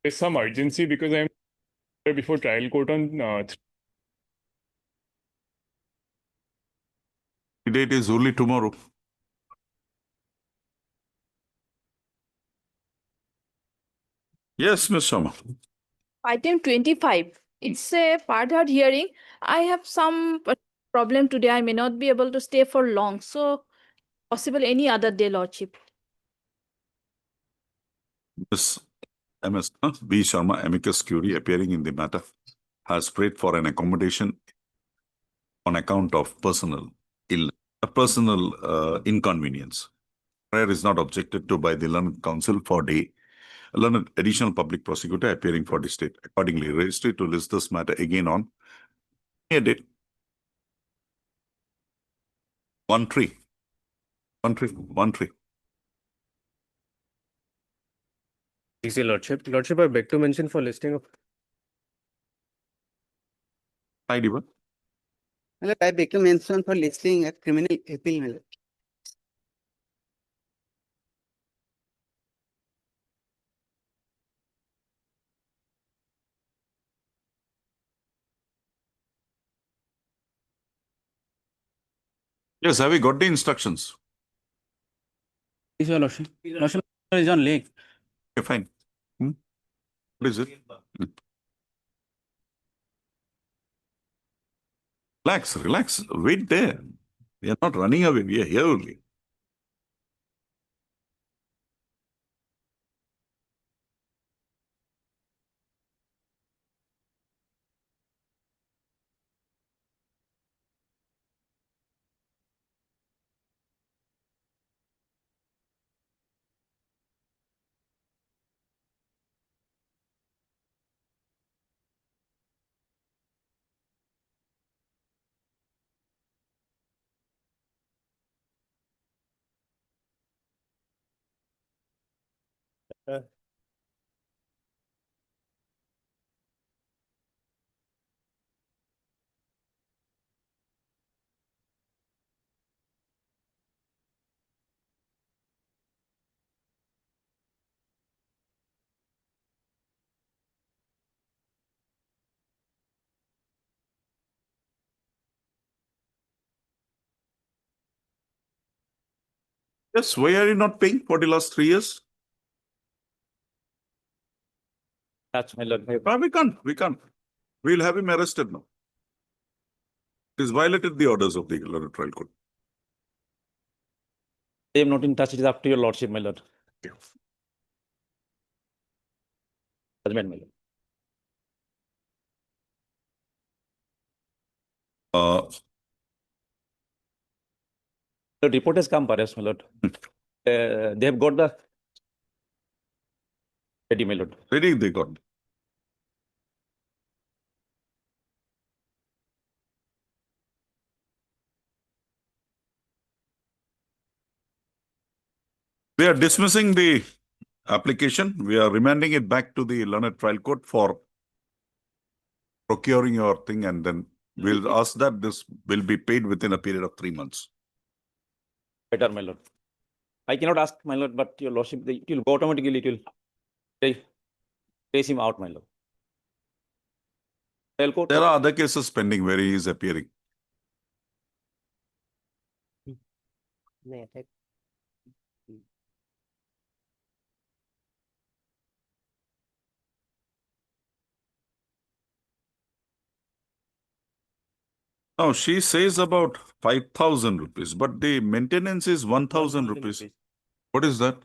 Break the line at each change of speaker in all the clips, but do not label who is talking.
there's some urgency because I'm before trial court on
Date is only tomorrow. Yes, Ms. Sharma.
Item 25. It's a part-heard hearing. I have some problem today. I may not be able to stay for long. So, possible any other day, Lordship.
Ms. MS B. Sharma, amicus curiae, appearing in the matter, has prayed for an accommodation on account of personal inconvenience. Prayer is not objected to by the learned counsel for the learned additional public prosecutor appearing for the state. Accordingly, registry to list this matter again on date 1-3. 1-3.
Easy, Lordship. Lordship, I beg to mention for listing of.
Hi, Diva.
I beg to mention for listing a criminal appeal. My lord.
Yes, have we got the instructions?
Yes, Your Lordship. Lordship is on lake.
Okay, fine. What is it? Relax, relax. Wait there. We are not running away. We are here only. Yes, why are you not paying for the last 3 years?
That's my lord.
We can't. We can't. We'll have him arrested now. It is violated the orders of the Learned Trial Court.
I am not in touch. It is up to your Lordship, my lord.
Okay.
Judgment, my lord. The report has come, perhaps, my lord. They have got the ready, my lord.
Ready, they got. We are dismissing the application. We are remanding it back to the Learned Trial Court for procuring your thing, and then we'll ask that this will be paid within a period of 3 months.
Better, my lord. I cannot ask, my lord, but your Lordship, it will go automatically. It will trace him out, my lord. Trial court.
There are other cases pending where he is appearing. Now, she says about 5,000 rupees, but the maintenance is 1,000 rupees. What is that?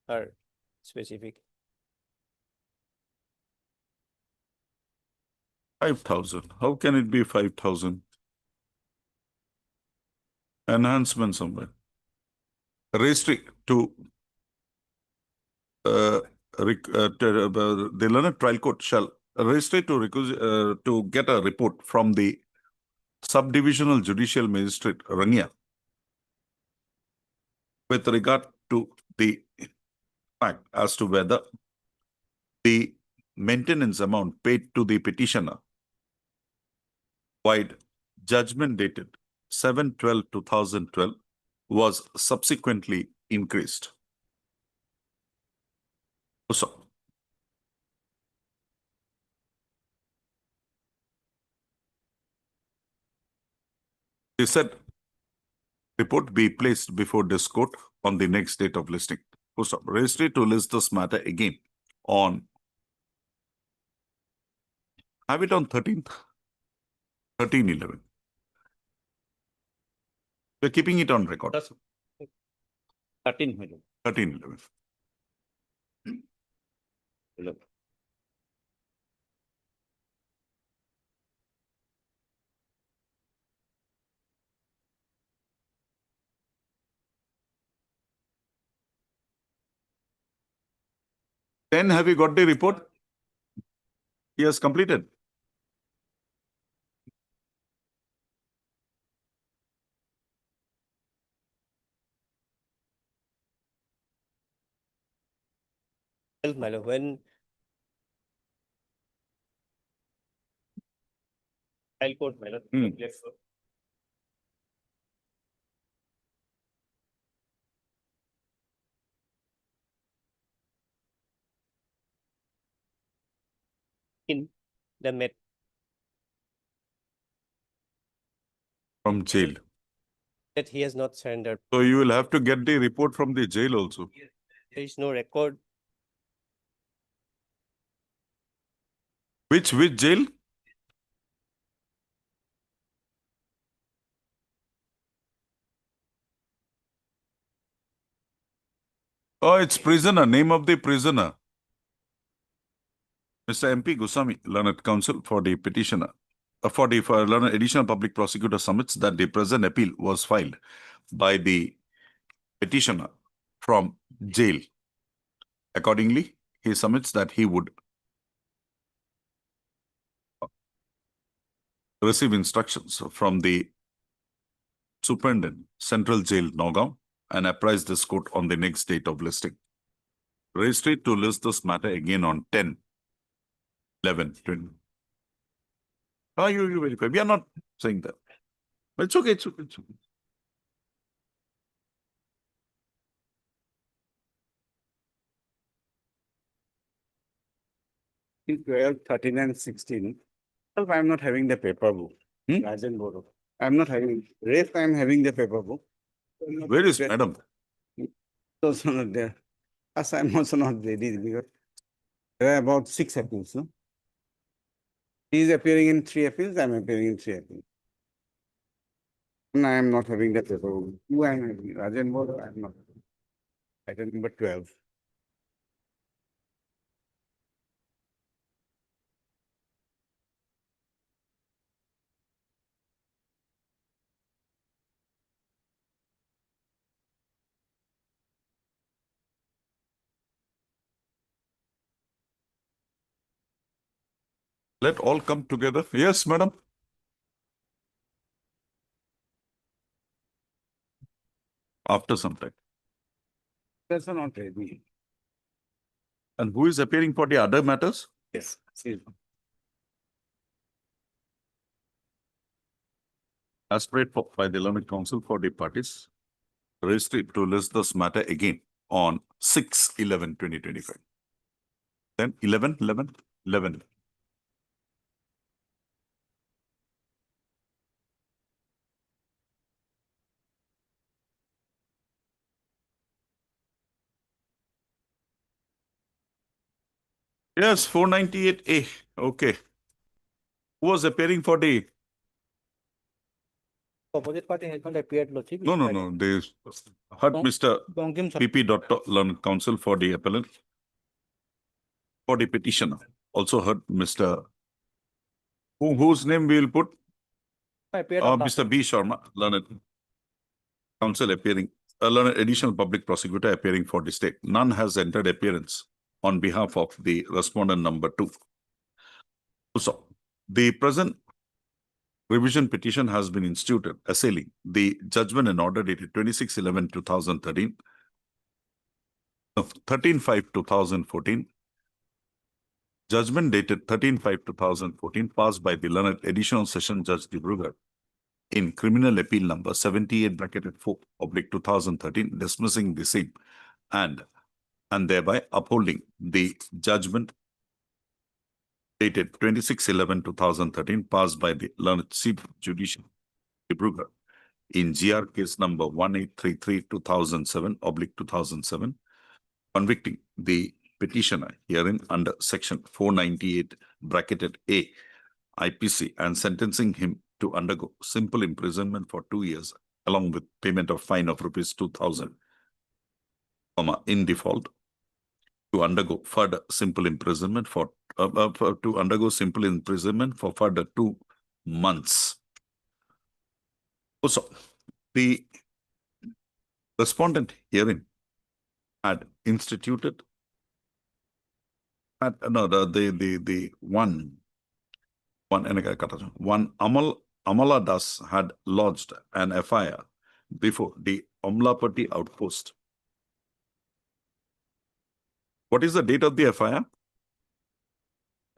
Or specific.
5,000. How can it be 5,000? Enhancement somewhere. Restrict to the Learned Trial Court shall restrict to get a report from the Subdivisional Judicial Magistrate Rania with regard to the fact as to whether the maintenance amount paid to the petitioner void judgment dated 7/12/2012 was subsequently increased. So, they said report be placed before this court on the next date of listing. Post up. Registry to list this matter again on, have it on 13th, 13/11. We're keeping it on record,
That's 13, my lord.
13/11.
Look.
Then have you got the report? He has completed.
My lord, when trial court, my lord.
Hmm.
Yes, sir. In the met
From jail.
that he has not surrendered.
So you will have to get the report from the jail also.
There is no record.
Which jail? Oh, it's prisoner, name of the prisoner. Mr. MP Goswami, learned counsel for the petitioner. For learned additional public prosecutor submits that the present appeal was filed by the petitioner from jail. Accordingly, he submits that he would receive instructions from the superintendent, Central Jail, Nagaon, and apprise this court on the next date of listing. Registry to list this matter again on 10/11/20. You verify. We are not saying that. But it's okay, it's okay, it's okay.
In 12, 13 and 16. Well, I'm not having the paper book. Rajan Boro. I'm not having, rest I'm having the paper book.
Where is madam?
Also not there. As I'm also not ready because there are about 6 appeals, no? He is appearing in 3 appeals, I'm appearing in 3 appeals. And I am not having the paper book. Who I am having? Rajan Boro, I am not. Item number 12.
Let all come together. Yes, madam. After some time.
That's not ready.
And who is appearing for the other matters?
Yes.
As prayed for by the learned counsel for the parties, registry to list this matter again on 6/11/2025. Then 11/11/11. Yes, 498A. Okay. Who was appearing for the?
Opposite party has not appeared, Lordship.
No. They heard Mr.
Bonkim, sir.
PP Doctor learned counsel for the appellant. For the petitioner. Also heard Mr. Whose name we will put?
Appeared on
Mr. B. Sharma, learned counsel appearing, learned additional public prosecutor appearing for the state. None has entered appearance on behalf of the respondent number 2. So, the present revision petition has been instituted assailing the judgment and order dated 26/11/2013, 13/5/2014, judgment dated 13/5/2014 passed by the learned additional session judge Dibrugarh in criminal appeal number 78 bracketed 4 oblique 2013, dismissing the same and thereby upholding the judgment dated 26/11/2013 passed by the learned Chief Judicial Dibrugarh in GR case number 1833/2007 oblique 2007, convicting the petitioner herein under section 498 bracketed A IPC and sentencing him to undergo simple imprisonment for 2 years along with payment of fine of rupees 2,000, in default to undergo further simple imprisonment for further 2 months. Also, the respondent herein had instituted Amala Das had lodged an FIR before the Amlapati outpost. What is the date of the FIR?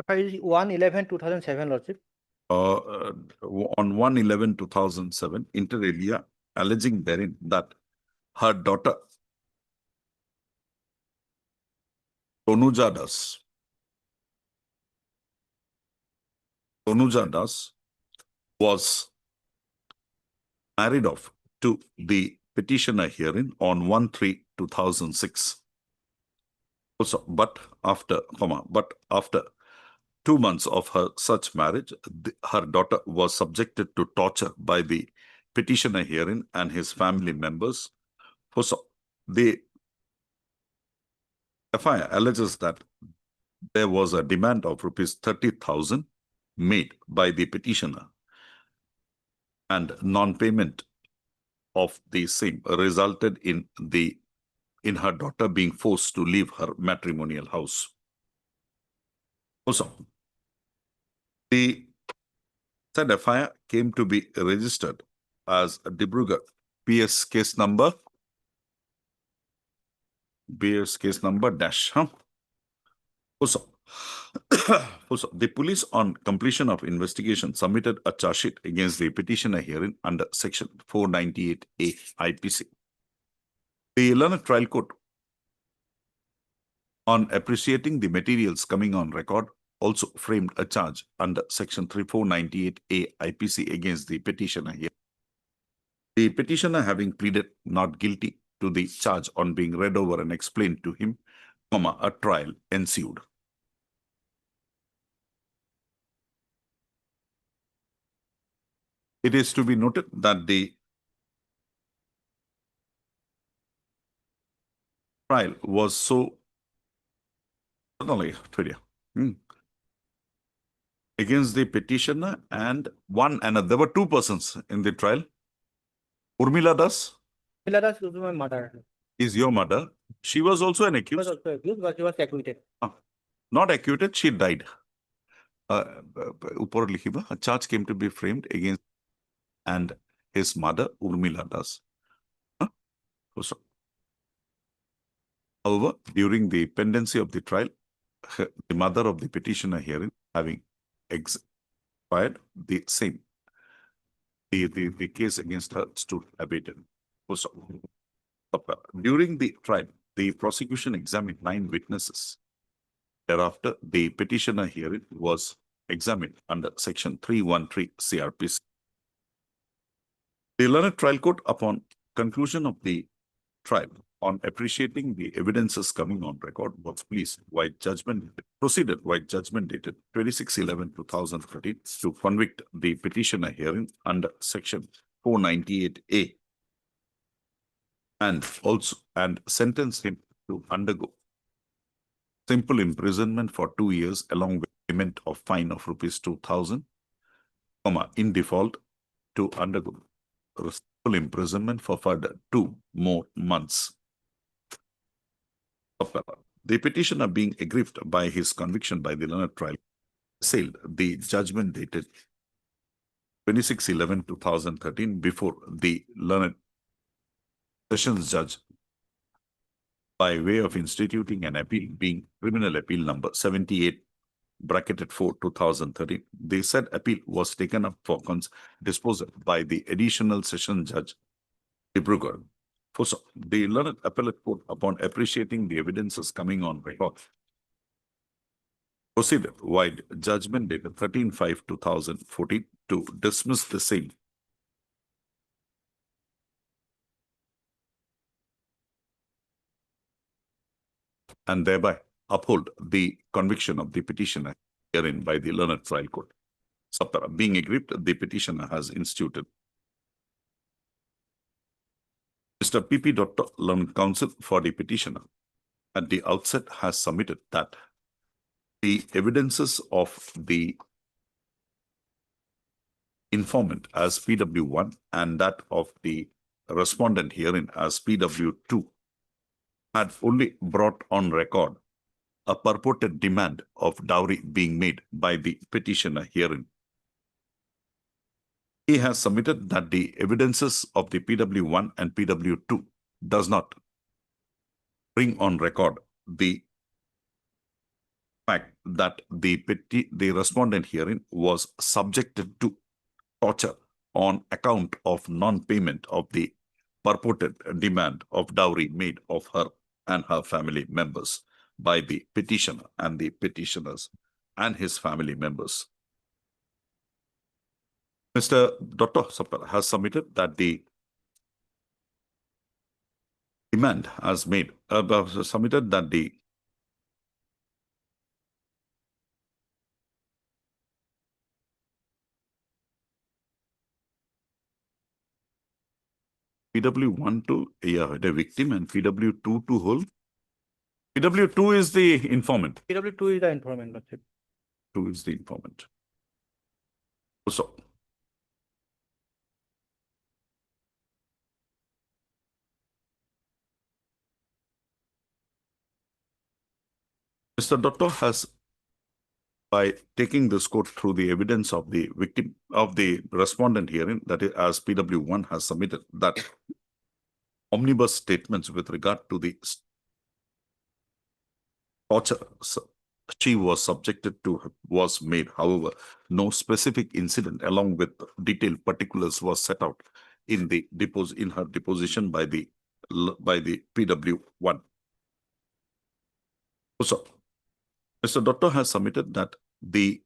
FIR 1/11/2007, Lordship.
On 1/11/2007, inter alia, alleging therein that her daughter Tonuja Das was married off to the petitioner herein on 1/3/2006. Also, but after 2 months of her such marriage, her daughter was subjected to torture by the petitioner herein and his family members. Also, the FIR alleges that there was a demand of rupees 30,000 made by the petitioner and non-payment of the same resulted in her daughter being forced to leave her matrimonial house. Also, the said FIR came to be registered as a Dibrugarh PS case number dash. Also, the police on completion of investigation submitted a charge sheet against the petitioner herein under section 498A IPC. The learned trial court, on appreciating the materials coming on record, also framed a charge under section 3498A IPC against the petitioner here. The petitioner having pleaded not guilty to the charge on being read over and explained to him, a trial ensued. It is to be noted that the trial was so against the petitioner and there were 2 persons in the trial. Urmila Das
Urmila Das was my mother.
is your mother. She was also an
She was
accused.
also accused, but she was acquitted.
Not acquitted, she died. A charge came to be framed against and his mother, Urmila Das. However, during the pendency of the trial, the mother of the petitioner herein having expired, the same. The case against her stood abated. During the trial, the prosecution examined 9 witnesses. Thereafter, the petitioner herein was examined under section 313 CRPC. The learned trial court, upon conclusion of the trial, on appreciating the evidences coming on record, was proceeded while judgment dated 26/11/2013 to convict the petitioner herein under section 498A and sentence him to undergo simple imprisonment for 2 years along with payment of fine of rupees 2,000, in default to undergo simple imprisonment for further 2 more months. The petitioner, being aggrieved by his conviction by the learned trial, assailed the judgment dated 26/11/2013 before the learned sessions judge by way of instituting an appeal, being criminal appeal number 78 bracketed 4, 2013. The said appeal was taken up for disposal by the additional session judge, Dibrugarh. First, the learned appellate court, upon appreciating the evidences coming on record, proceeded wide judgment dated 13/5/2014 to dismiss the same. And thereby uphold the conviction of the petitioner herein by the learned trial court. Saptara, being aggrieved, the petitioner has instituted. Mr. P.P. Dr. Learned Counsel for the petitioner at the outset has submitted that the evidences of the informant as PW1 and that of the respondent herein as PW2 had only brought on record a purported demand of dowry being made by the petitioner herein. He has submitted that the evidences of the PW1 and PW2 does not bring on record the fact that the respondent herein was subjected to torture on account of non-payment of the purported demand of dowry made of her and her family members by the petitioner and the petitioners and his family members. Mr. Dr. Saptara has submitted that the demand has made, submitted that the PW1 to the victim and PW2 to whole. PW2 is the informant.
PW2 is the informant, Lordship.
2 is the informant. So, Mr. Doctor has, by taking this court through the evidence of the victim of the respondent herein, that is, as PW1 has submitted, that omnibus statements with regard to the torture she was subjected to was made. However, no specific incident along with detailed particulars was set out in the in her deposition by the PW1. So, Mr. Doctor has submitted that the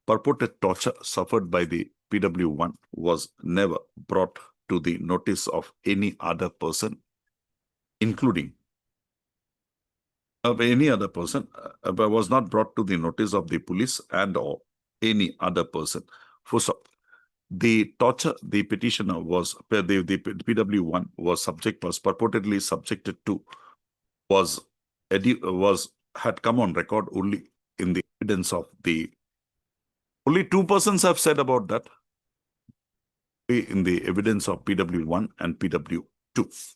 purported torture suffered by the PW1 was never brought to the notice of any other person, including any other person, was not brought to the notice of the police and or any other person. First, the torture the petitioner was, the PW1 was purportedly subjected to, had come on record only in the evidence of the, only 2 persons have said about that in the evidence of PW1 and PW2.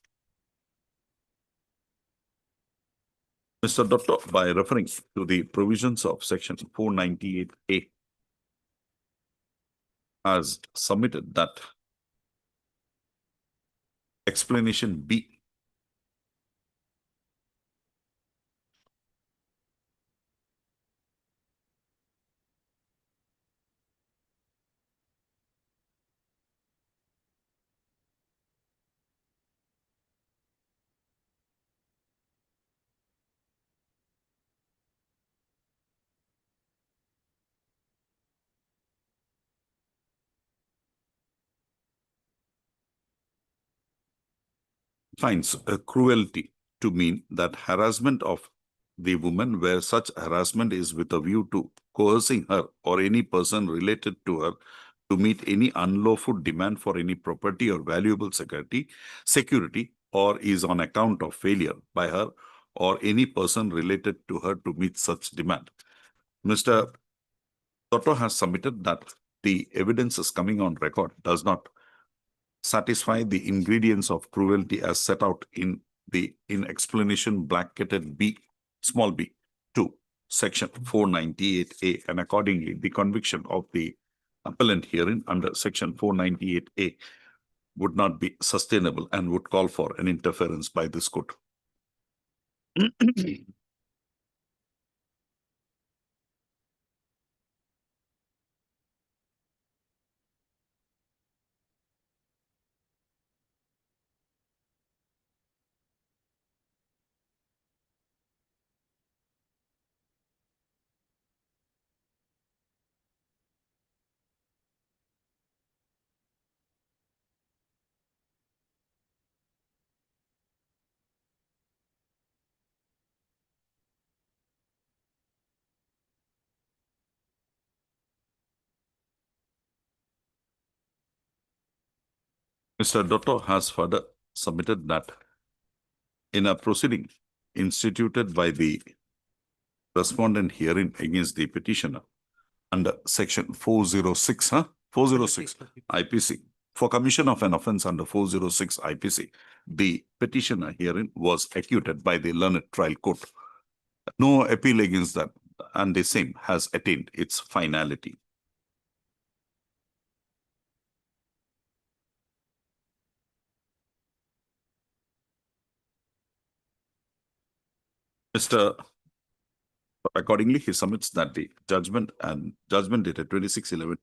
Mr. Doctor, by referring to the provisions of section 498A, has submitted that explanation B finds a cruelty to mean that harassment of the woman where such harassment is with a view to coercing her or any person related to her to meet any unlawful demand for any property or valuable security, or is on account of failure by her or any person related to her to meet such demand. Mr. Toto has submitted that the evidence is coming on record does not satisfy the ingredients of cruelty as set out in explanation bracketed B, small b, to section 498A, and accordingly the conviction of the appellant herein under section 498A would not be sustainable and would call for an interference by this court. Mr. Dotto has further submitted that in a proceeding instituted by the respondent herein against the petitioner under section 406, 406 IPC, for commission of an offence under 406 IPC, the petitioner herein was acquitted by the learned trial court. No appeal against that, and the same has attained its finality. Mr. Accordingly, he submits that the judgment dated 26/11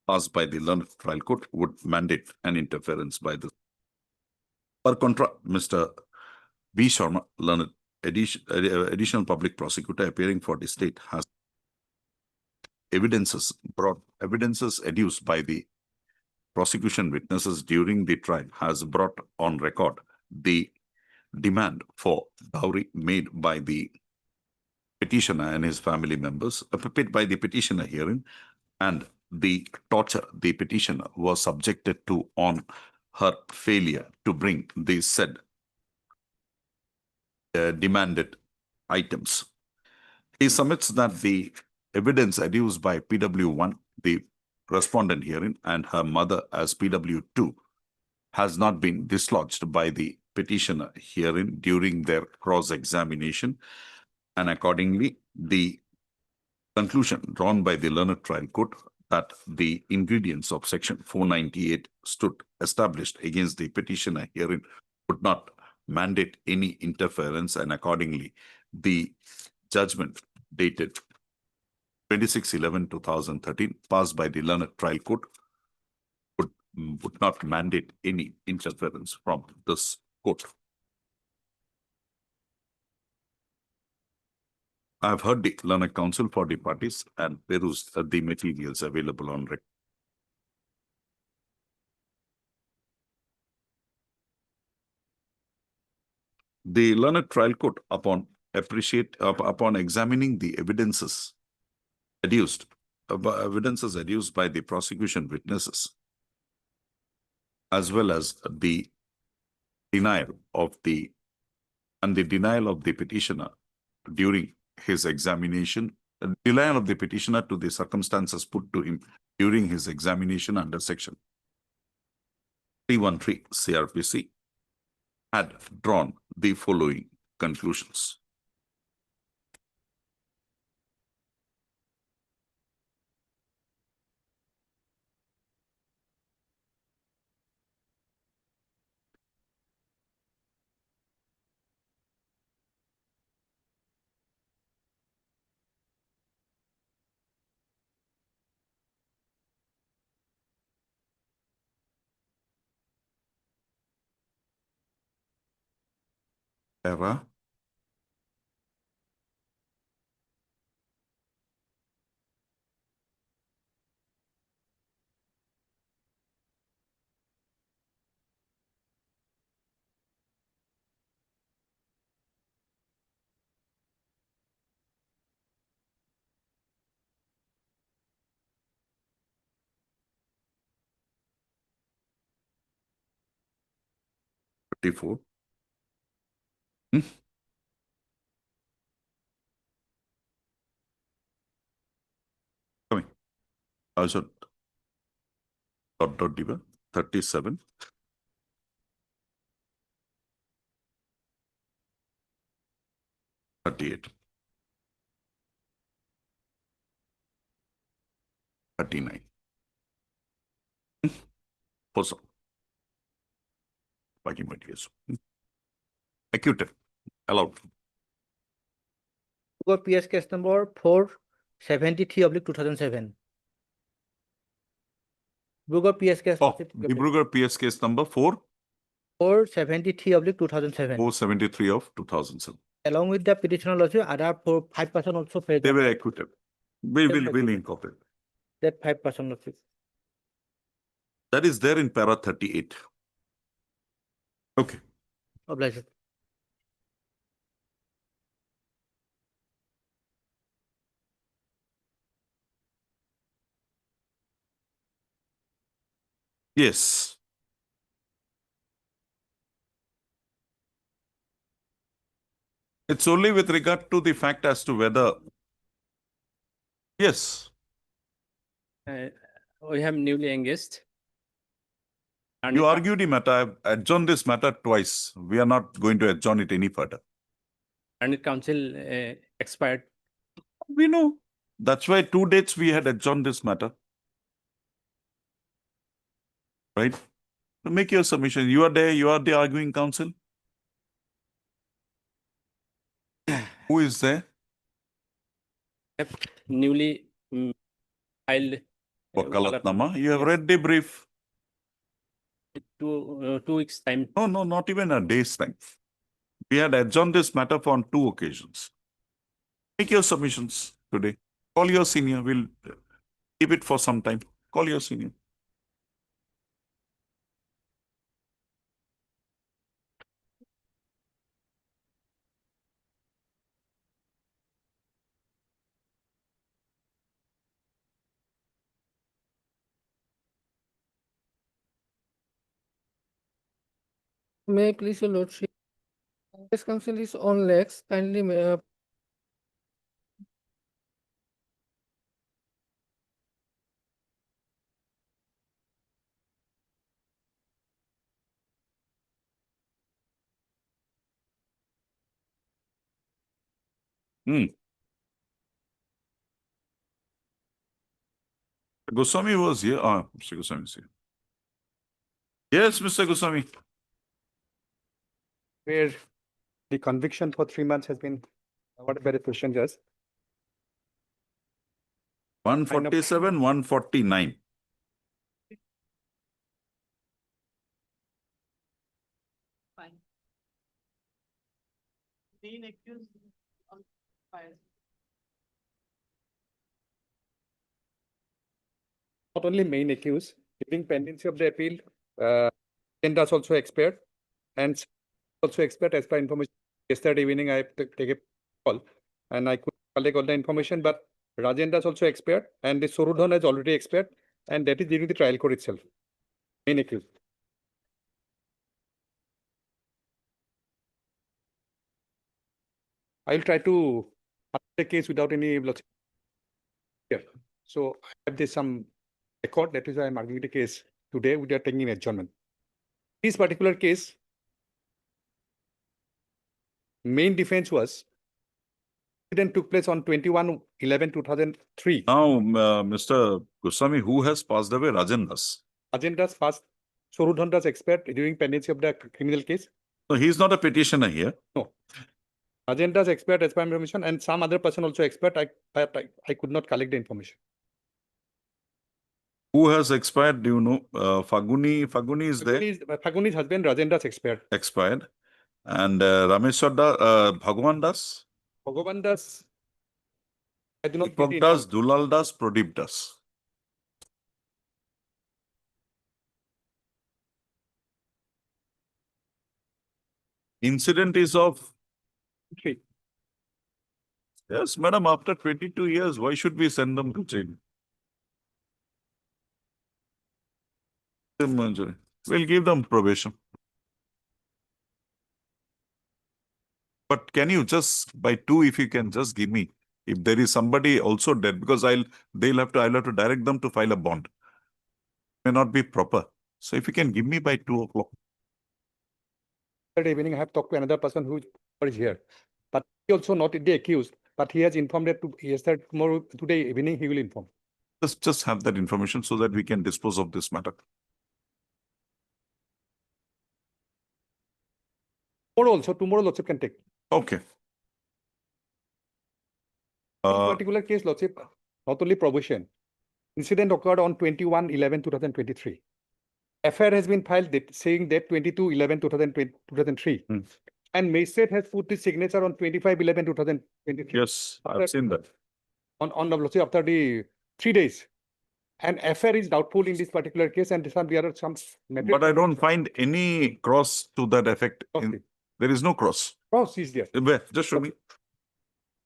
passed by the learned trial court would mandate an interference by the. Per contra, Mr. B. Sharma, learned additional public prosecutor appearing for the state, has evidences adduced by the prosecution witnesses during the trial, has brought on record the demand for dowry made by the petitioner and his family members, by the petitioner herein, and the torture the petitioner was subjected to on her failure to bring the said demanded items. He submits that the evidence adduced by PW1, the respondent herein, and her mother as PW2 has not been dislodged by the petitioner herein during their cross-examination, and accordingly, the conclusion drawn by the learned trial court that the ingredients of section 498 stood established against the petitioner herein would not mandate any interference, and accordingly, the judgment dated 26/11/2013 passed by the learned trial court would not mandate any interference from this court. I have heard the learned counsel for the parties and perused the materials available on record. The learned trial court, upon examining the evidences adduced by the prosecution witnesses, as well as the denial of the petitioner during his examination, denial of the petitioner to the circumstances put to him during his examination under section 313 CRPC, had drawn the following conclusions. Error. Four. Coming. Also, diva 37. 38. 39. Also, packing materials. Acquitted. Allowed.
Got PS case number 473/2007. Brugger PS case.
Oh, Dibrugarh PS case number
473/2007.
473 of 2007.
Along with the petitioner lawsuit, other 5% also paid.
They were acquitted. We'll incorporate.
That 5% lawsuit.
That is there in para 38. Okay.
Obliged.
Yes. It's only with regard to the fact as to whether. Yes,
We have newly engaged. And
you
it-
argued the matter. I've adjourned this matter twice. We are not going to adjourn it any further.
And the council expired.
We know. That's why 2 dates we had adjourned this matter. Right? So make your submission. You are there, you are the arguing counsel. Who is there?
Newly filed.
Wakalatnama. You have read the brief.
2 weeks time.
No, not even a day's time. We had adjourned this matter on 2 occasions. Make your submissions today. Call your senior. We'll keep it for some time. Call your senior.
May I please your lordship? This council is on legs, kindly
Goswami was here. Mr. Goswami is here. Yes, Mr. Goswami.
Where the conviction for 3 months has been awarded by the Christian judge.
147, 149.
Not only main accused, during pendency of the appeal, agendas also expired and also expired as per information. Yesterday evening, I have to take a call and I could collect all the information, but Rajendra's also expired and the Sorudhan has already expired, and that is during the trial court itself. Main accused. I will try to answer the case without any bloodshed. Here. So I have this some record, that is why I'm arguing the case today. We are taking adjournment. This particular case, main defense was incident took place on 21/11/2003.
Now, Mr. Goswami, who has passed away? Rajendra's.
Agenda's first Sorudhanda's expired during pendency of the criminal case.
So he's not a petitioner here.
No. Agenda's expired as per information, and some other person also expired. I could not collect the information.
Who has expired? Do you know? Faguni is there,
Faguni's husband Rajendra's expired.
expired. And Rameshwar Bhagwan Das,
Bhagavan Das, I do not get
Deepak
the
Das, Dulal Das, Pradeep Das. Incident is of.
information.
Yes, madam, after 22 years, why should we send them to jail? We'll give them probation. But can you just, by 2, if you can just give me, if there is somebody also dead, because I'll have to direct them to file a bond. May not be proper. So if you can give me by 2 o'clock.
Yesterday evening, I have talked to another person who is here, but he also not the accused, but he has informed that yesterday, tomorrow, today evening, he will inform.
Just have that information so that we can dispose of this matter.
Tomorrow Lordship can take.
Okay.
This
Uh,
particular case, Lordship, not only probation. Incident occurred on 21/11/2023. FIR has been filed saying that 22/11/2003.
Hmm.
And magistrate has put the signature on 25/11/2023.
yes, I've seen that.
On the Lordship after the 3 days. And FIR is doubtful in this particular case, and there are some.
But I don't find any cross to that effect. There is no cross.
Cross is there.
Where? Just show me.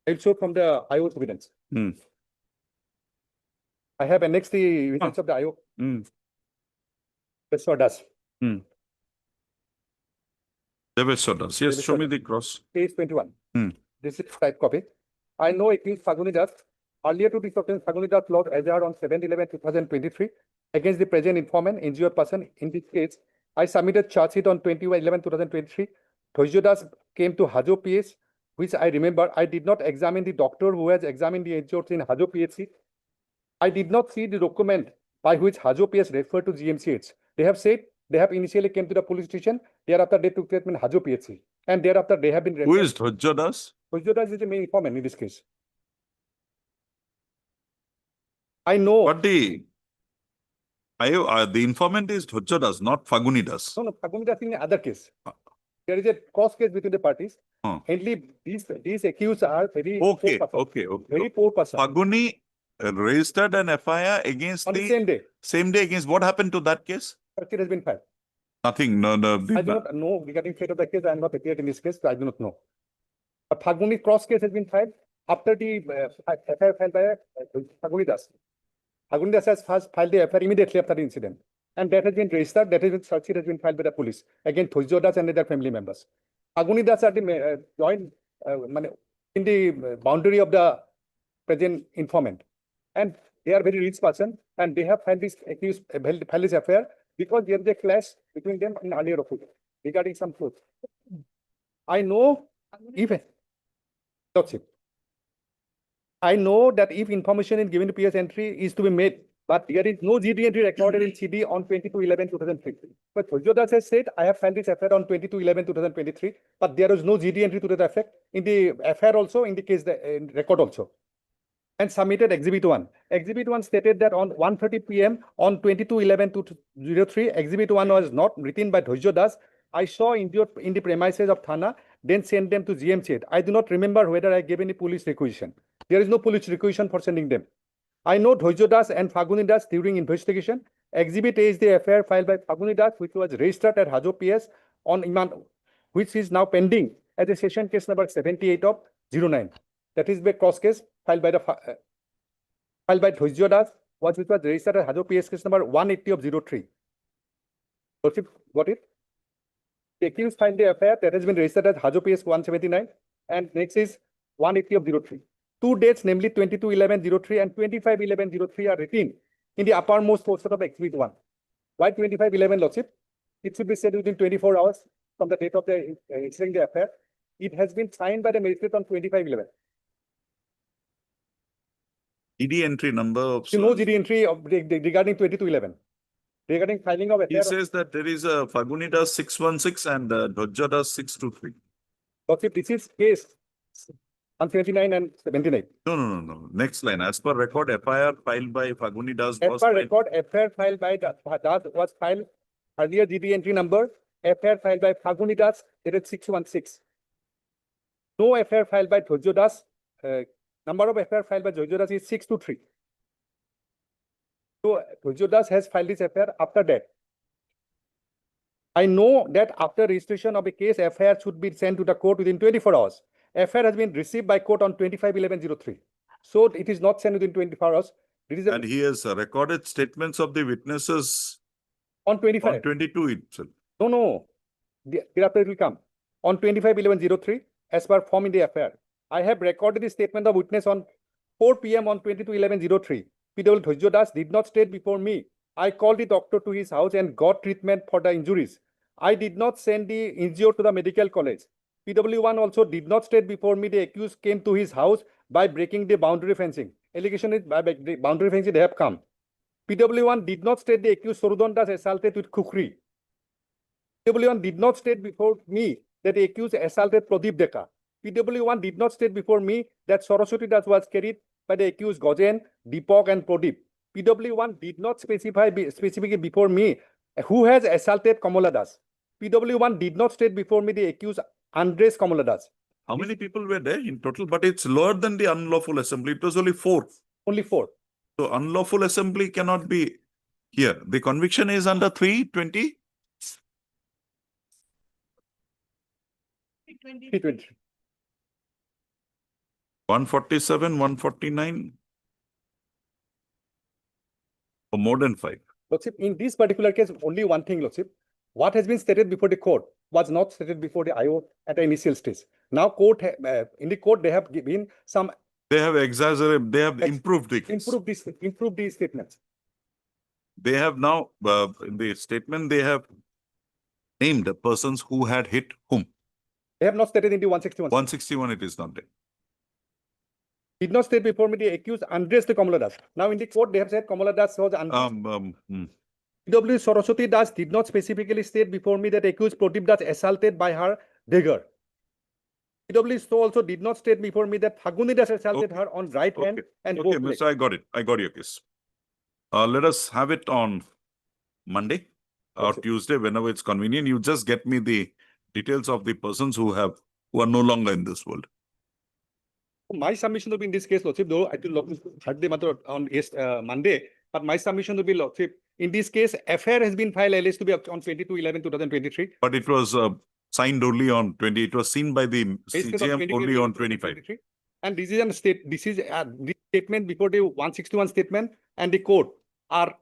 I'll show from the IO evidence.
Hmm.
I have annexed the evidence of the IO.
Hmm.
That's what does.
Hmm. Deveshwar Das. Yes, show
Deveshwar
me
Das.
the cross.
Page 21.
Hmm.
This is type copy. I know accused Faguni Das. Earlier to this offense, Faguni Das lodged SIR on 7/11/2023 against the present informant, injured person. In this case, I submitted charge sheet on 21/11/2023. Dhoirjo Das came to Hajo PS, which I remember I did not examine the doctor who has examined the injured in Hajo PHC. I did not see the document by which Hajo PS referred to GMCH. They have said they have initially came to the police station. Thereafter, they took treatment in Hajo PHC. And thereafter, they have been
Who is Dhoirjo Das?
Dhoirjo Das is the main informant in this case. I know.
But the informant is Dhoirjo Das, not Faguni Das.
No, Faguni Das in another case. There is a cross case between the parties.
Huh.
Mainly, these accused are very
Okay,
poor person.
okay, okay.
Very poor person.
Faguni registered an FIR against
On the
the
same day,
same day against what happened to that case?
charge sheet has been filed.
Nothing. No.
I do not know regarding fate of the case. I am not appeared in this case, so I do not know. But Faguni cross case has been filed after the FIR filed by Faguni Das. Faguni Das has first filed the FIR immediately after the incident. And that has been registered, that has been charge sheet has been filed by the police against Dhoirjo Das and their family members. Faguni Das are the joint in the boundary of the present informant. And they are very rich person and they have filed this accused, filed this affair because there is a clash between them in earlier occasion regarding some truth. I know if Lordship, I know that if information is given to PS entry is to be made, but there is no GD entry recorded in CD on 22/11/2003. But Dhoirjo Das has said, I have filed this affair on 22/11/2023, but there is no GD entry to that effect in the affair also, in the case the record also. And submitted Exhibit 1. Exhibit 1 stated that on 1:30 p.m. on 22/11/2003, Exhibit 1 was not written by Dhoirjo Das. I saw injured in the premises of Thana, then sent them to GMCH. I do not remember whether I gave any police requisition. There is no police requisition for sending them. I know Dhoirjo Das and Faguni Das during investigation. Exhibit A is the affair filed by Faguni Das, which was registered at Hajo PS on Iman, which is now pending as a session case number 78 of 09. That is the cross case filed by Dhoirjo Das, which was registered at Hajo PS case number 180 of 03. Got it? The accused filed the affair that has been registered as Hajo PS 179, and next is 180 of 03. Two dates, namely 22/11/03 and 25/11/03 are written in the uppermost portion of Exhibit 1. Why 25/11, Lordship? It should be said within 24 hours from the date of the incident the affair. It has been signed by the magistrate on 25/11.
GD entry number of.
You know GD entry of regarding 22/11. Regarding filing of
He
affair.
says that there is a Faguni Das 616 and Dhoirjo Das 623.
Lordship, this is case 179 and 79.
No. Next line. As per record, FIR filed by Faguni Das
As
was
per
filed-
record, FIR filed by Das was filed earlier GD entry number, FIR filed by Faguni Das, it is 616. No FIR filed by Dhoirjo Das. Number of FIR filed by Dhoirjo Das is 623. So Dhoirjo Das has filed this FIR after that. I know that after registration of a case, FIR should be sent to the court within 24 hours. FIR has been received by court on 25/11/03. So it is not sent within 24 hours. It is
And he has recorded statements of the witnesses
on 25.
on 22 itself.
No. Thereafter it will come. On 25/11/03, as per form in the affair, I have recorded the statement of witness on 4 p.m. on 22/11/03. PW Dhoirjo Das did not state before me. I called the doctor to his house and got treatment for the injuries. I did not send the injured to the medical college. PW1 also did not state before me the accused came to his house by breaking the boundary fencing. Allegation is by the boundary fencing they have come. PW1 did not state the accused Sorudon Das assaulted with kukri. PW1 did not state before me that the accused assaulted Pradeep Deka. PW1 did not state before me that Saraswati Das was carried by the accused Gajen, Deepak and Pradeep. PW1 did not specify specifically before me who has assaulted Kamala Das. PW1 did not state before me the accused Andres Kamala Das.
How many people were there in total? But it's lower than the unlawful assembly. It was only 4.
Only 4.
So unlawful assembly cannot be here. The conviction is under 320.
320.
147, 149. Or more than 5.
Lordship, in this particular case, only one thing, Lordship. What has been stated before the court was not stated before the IO at the initial stage. Now in the court, they have given some
They have exaggerated, they have
Ex-
improved the case.
improved these statements.
They have now, in the statement, they have named the persons who had hit whom.
They have not stated in the 161.
161, it is not there.
Did not state before me the accused undressed Kamala Das. Now in the court, they have said Kamala Das was undressed. PW Saraswati Das did not specifically state before me that accused Pratip Das assaulted by her dagger. PW also did not state before me that Phaguni Das assaulted her on right hand and
Okay,
both legs.
Mr. I got it. I got your case. Let us have it on Monday or
Okay.
Tuesday, whenever it's convenient. You just get me the details of the persons who are no longer in this world.
My submission will be in this case, Lordship, though I will heard the matter on Monday, but my submission will be, Lordship, in this case, FIR has been filed alleged to be on 22/11/2023.
But it was signed only on 20, it was seen by the
Case was on
CJM only on 25.
22/11/2023. And this is this statement before the 161 statement and the court are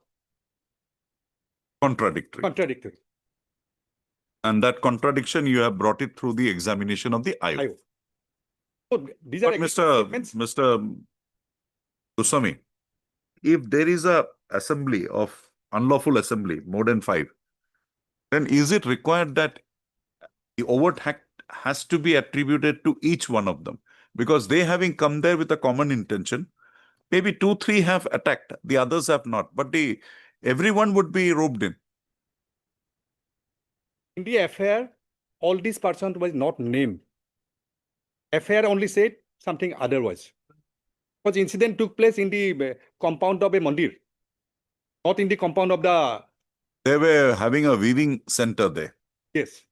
Contradictory.
contradictory.
And that contradiction, you have brought it through the examination of the IO.
IO. So these are
But
statements.
Mr. Goswami, if there is a assembly of unlawful assembly, more than 5, then is it required that the overt act has to be attributed to each one of them? Because they having come there with a common intention, maybe 2, 3 have attacked, the others have not, but everyone would be roped in.
In the FIR, all these persons was not named. FIR only said something otherwise. Because incident took place in the compound of a mandir, not in the compound of the,
They were having a weaving center there.
yes.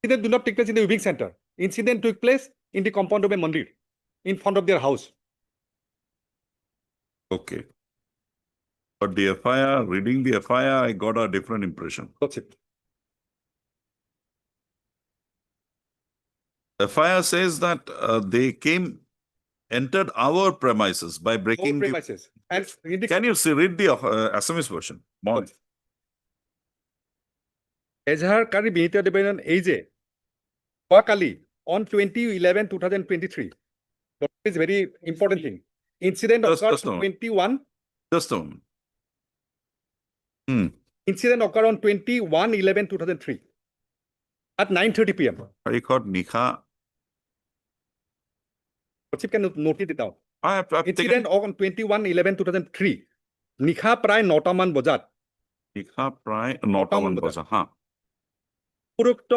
Incident do not take place in the weaving center. Incident took place in the compound of a mandir, in front of their house.
Okay. But the FIR, reading the FIR, I got a different impression.
That's it.
FIR says that they entered our premises by
No
breaking the.
premises. And in the
Can you read the Assamese version? Mon.
এজাহাৰকাৰী বিনীত দেৱন এই যে যোৱাকালি on 20/11/2023, that is very important thing. Incident
Just-
occurred
just a
on
moment.
21.
Just a moment.
Incident occurred on 21/11/2003 at 9:30 p.m.
I got Nikha.
Lordship can note it down.
I've taken
Incident on 21/11/2003 নিশা প্ৰায় 9টামান বজাত
Nikha Prai, not on Baza. Huh.
উপৰোক্ত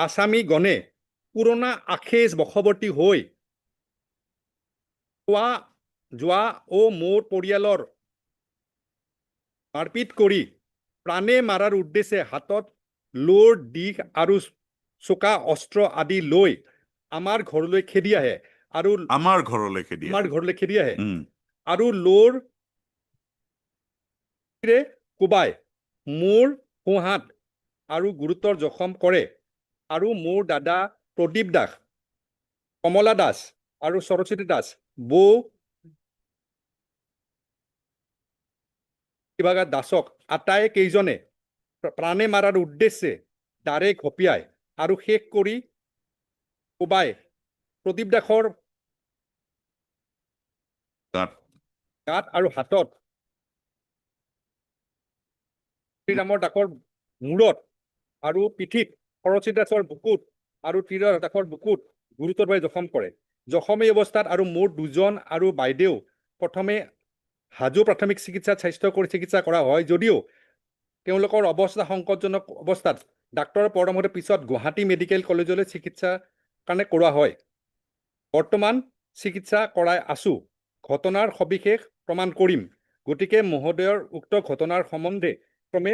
আছামী গণে পুৰণা আখেজ বশৱৰ্তী হৈ যোৱা ও মোৰ পৰিয়ালৰ মাৰপিট কৰি প্ৰাণে মাৰাৰ উদ্দেশ্যে হাতত লোৰ দিশ আৰু চোকা অস্ত্ৰ আদি লৈ আমাৰ ঘৰলৈ খেদি আহে আৰু
Amar ঘৰলৈকে দিয়ে।
আমাৰ ঘৰলৈ খেদি আহে
Hmm.
আৰু লোৰ কোবাই মোৰ সোঁহাত আৰু গুৰুতৰ জখম কৰে আৰু মোৰ দাদা প্ৰদীপ দাস কমলা দাস আৰু সৰস্বতী দাস বৌ কিবা দাসক আটাই কেইজনে প্ৰাণে মাৰাৰ উদ্দেশ্যে দাৰে ঘপিয়াই আৰু শেষ কৰি কোবাই প্ৰদীপ দাসৰ
Got
গাত আৰু হাতত শ্ৰীৰামৰ দাসৰ মূৰত আৰু পিঠিত সৰস্বতী দাসৰ বুকুত আৰু তীৰ দাসৰ বুকুত গুৰুতৰভাৱে জখম কৰে জখমী অৱস্থাত আৰু মোৰ দুজন আৰু বাইদেউ প্ৰথমে হাজো প্ৰাথমিক চিকিৎসাত স্বাস্থ্য চিকিৎসা কৰা হয় যদিও তেওঁলোকৰ অৱস্থা সংকটজনক অৱস্থাত ডাক্তৰৰ পৰামৰ্শৰ পিছত গুৱাহাটী মেডিকেল কলেজলৈ চিকিৎসা কাৰণে কৰোৱা হয় বৰ্তমান চিকিৎসা কৰাই আছো ঘটনাৰ সবিশেষ প্ৰমাণ কৰিম গতিকে মহোদয়ৰ উক্ত ঘটনাৰ সম্বন্ধে ক্ৰমে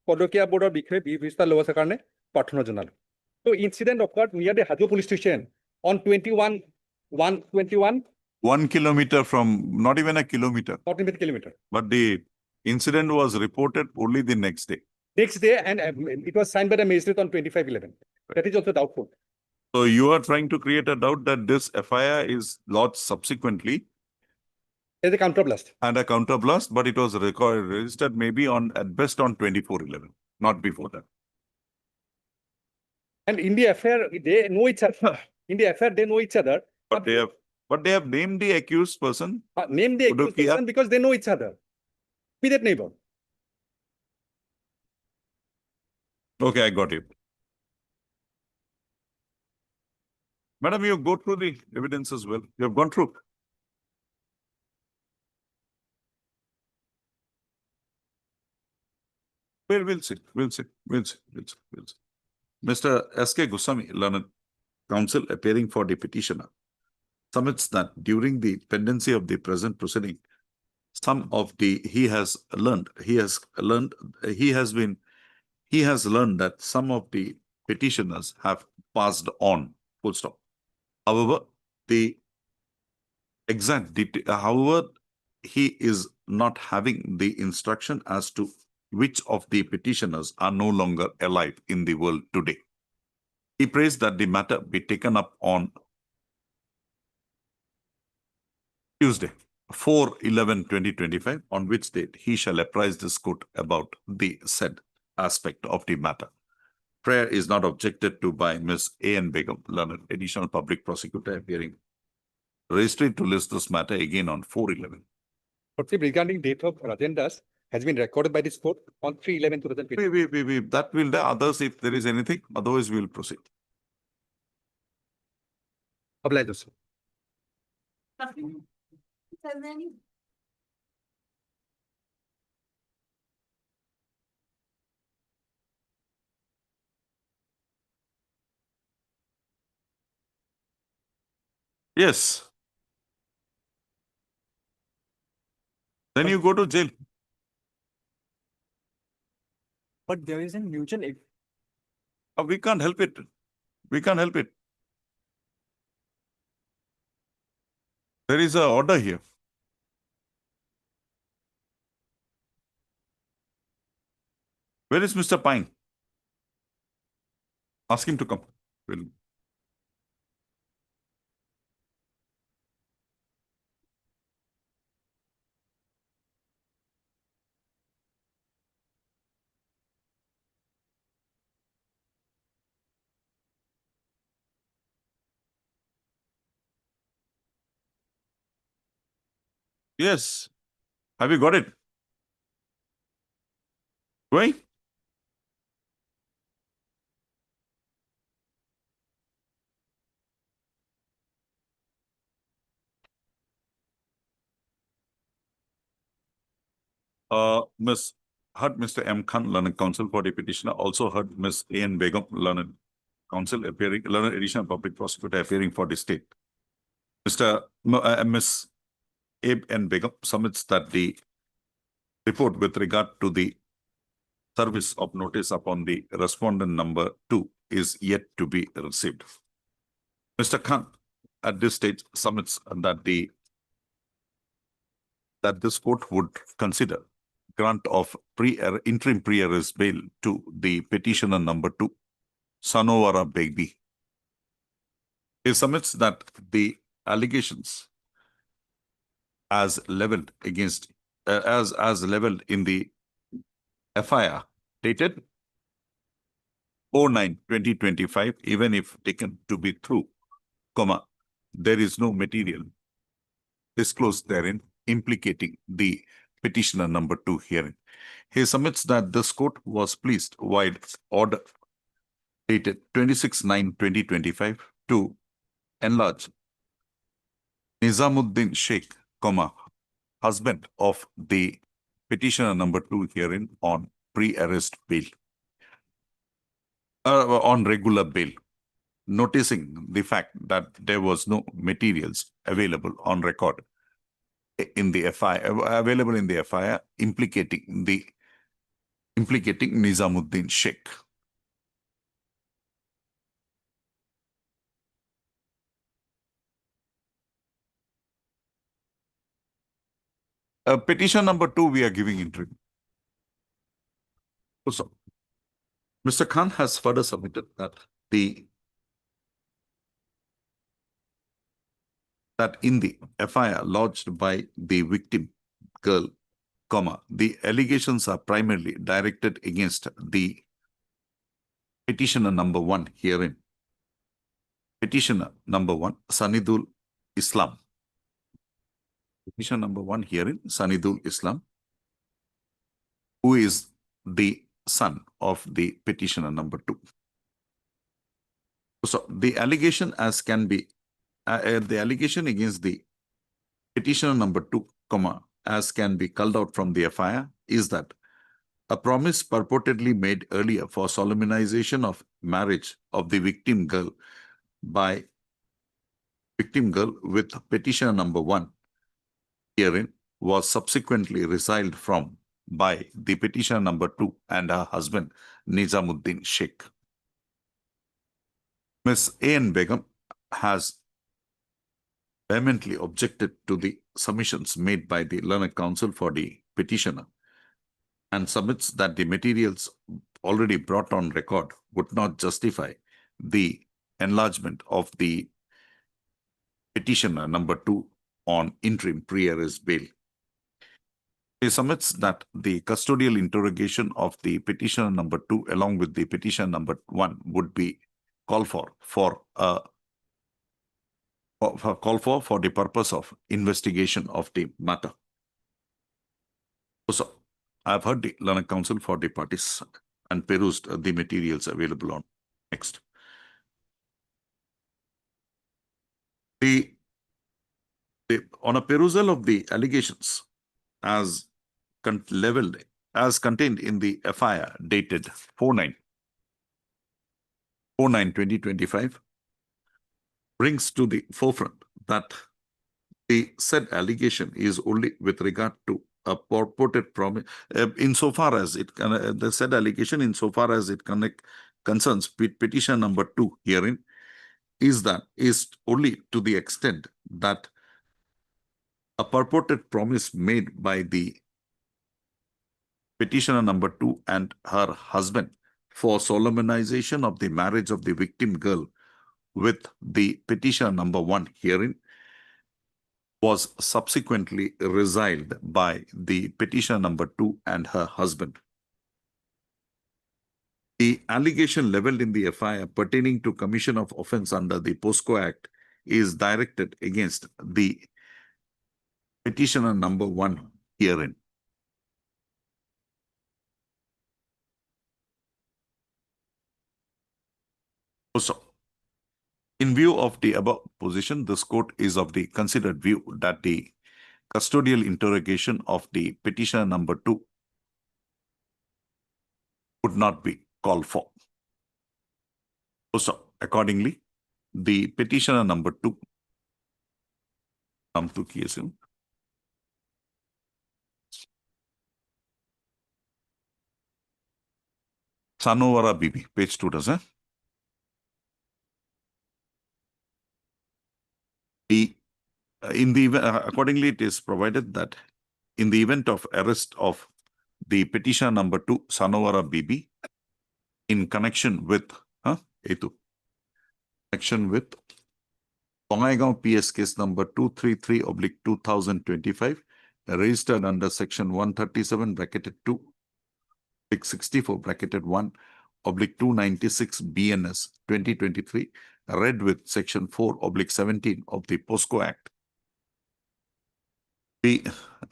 পদকীয়া বোৰ্ডৰ বিষয়ে ব্যৱস্থা লোৱাৰ কাৰণে প্ৰাৰ্থনা জনালো So incident occurred near the Hajo police station on 21/1/21,
1 kilometer from, not even a kilometer,
40 kilometer.
but the incident was reported only the next day.
Next day, and it was signed by the magistrate on 25/11. That is also doubtful.
So you are trying to create a doubt that this FIR is lodged subsequently
There's a counterblast.
and a counterblast, but it was registered maybe at best on 24/11, not before that.
And in the affair, they know each other. In the affair, they know each other.
But they have named the accused person.
Name the accused
Udupi, yeah.
person because they know each other. Immediate neighbor.
Okay, I got you. Madam, you go through the evidence as well. You have gone through. We'll see. Mr. S.K. Goswami, learned counsel appearing for the petitioner, submits that during the pendency of the present proceeding, he has learned that some of the petitioners have passed on, full stop. However, he is not having the instruction as to which of the petitioners are no longer alive in the world today. He prays that the matter be taken up on Tuesday, 4/11/2025, on which date he shall apprise this court about the said aspect of the matter. Prayer is not objected to by Ms. A.N. Begum, learned additional public prosecutor appearing registered to list this matter again on 4/11.
But regarding date of agendas has been recorded by this court on 3/11/2025.
That will the others if there is anything, otherwise we will proceed.
Obliged, sir.
Yes. Then you go to jail.
But there is a mutual.
We can't help it. We can't help it. There is an order here. Where is Mr. Pine? Ask him to come. Yes. Have you got it? Going? Heard Mr. M. Khan, learned counsel for the petitioner, also heard Ms. A.N. Begum, learned counsel appearing, learned additional public prosecutor appearing for the state. Ms. Abe N. Begum submits that the report with regard to the service of notice upon the respondent number 2 is yet to be received. Mr. Khan at this stage submits that this court would consider grant of interim pre-arrest bail to the petitioner number 2, Sanowara Baby. He submits that the allegations as leveled against as leveled in the FIR dated 09/2025, even if taken to be true, there is no material disclosed therein implicating the petitioner number 2 herein. He submits that this court was pleased while order dated 26/9/2025 to enlarge Nizamuddin Sheikh, husband of the petitioner number 2 herein on pre-arrest bail, on regular bail, noticing the fact that there was no materials available on record in the FIR, implicating Nizamuddin Sheikh. Petition number 2, we are giving interim. So, Mr. Khan has further submitted that in the FIR lodged by the victim girl, the allegations are primarily directed against the petitioner number 1 herein. Petitioner number 1, Sanidul Islam. Petitioner number 1 herein, Sanidul Islam, who is the son of the petitioner number 2. So the allegation as can be, the allegation against the petitioner number 2, as can be culled out from the FIR is that a promise purportedly made earlier for solemnization of marriage of the victim girl with petitioner number 1 herein was subsequently resiled from by the petitioner number 2 and her husband Nizamuddin Sheikh. Ms. A.N. Begum has vehemently objected to the submissions made by the learned counsel for the petitioner and submits that the materials already brought on record would not justify the enlargement of the petitioner number 2 on interim pre-arrest bail. He submits that the custodial interrogation of the petitioner number 2 along with the petitioner number 1 would be called for the purpose of investigation of the matter. So, I have heard the learned counsel for the parties and perused the materials available on next. On a perusal of the allegations as contained in the FIR dated 4/9/2025 brings to the forefront that the said allegation is only with regard to a purported promise insofar as it the said allegation insofar as it concerns petition number 2 herein is only to the extent that a purported promise made by the petitioner number 2 and her husband for solemnization of the marriage of the victim girl with the petitioner number 1 herein was subsequently resiled by the petitioner number 2 and her husband. The allegation leveled in the FIR pertaining to commission of offence under the POSCO Act is directed against the petitioner number 1 herein. So, in view of the above position, this court is of the considered view that the custodial interrogation of the petitioner number 2 would not be called for. So, accordingly, the petitioner number 2 come to KSM. Sanovara Bibi, page 2 does it? Accordingly, it is provided that in the event of arrest of the petitioner number 2, Sanovara Bibi, in connection with Bongaigaon PS case number 233/2025, registered under section 137 bracketed 2, 64 bracketed 1, /296 BNS 2023, read with section 4/17 of the POSCO Act, be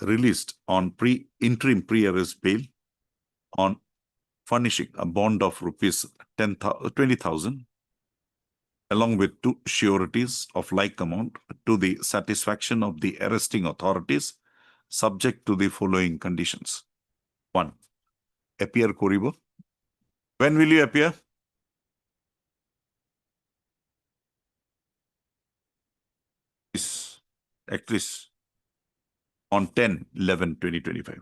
released on interim pre-arrest bail on furnishing a bond of rupees 20,000 along with 2 sureties of like amount to the satisfaction of the arresting authorities, subject to the following conditions. 1. Appear Koribo. When will you appear? Actress on 10/11/2025.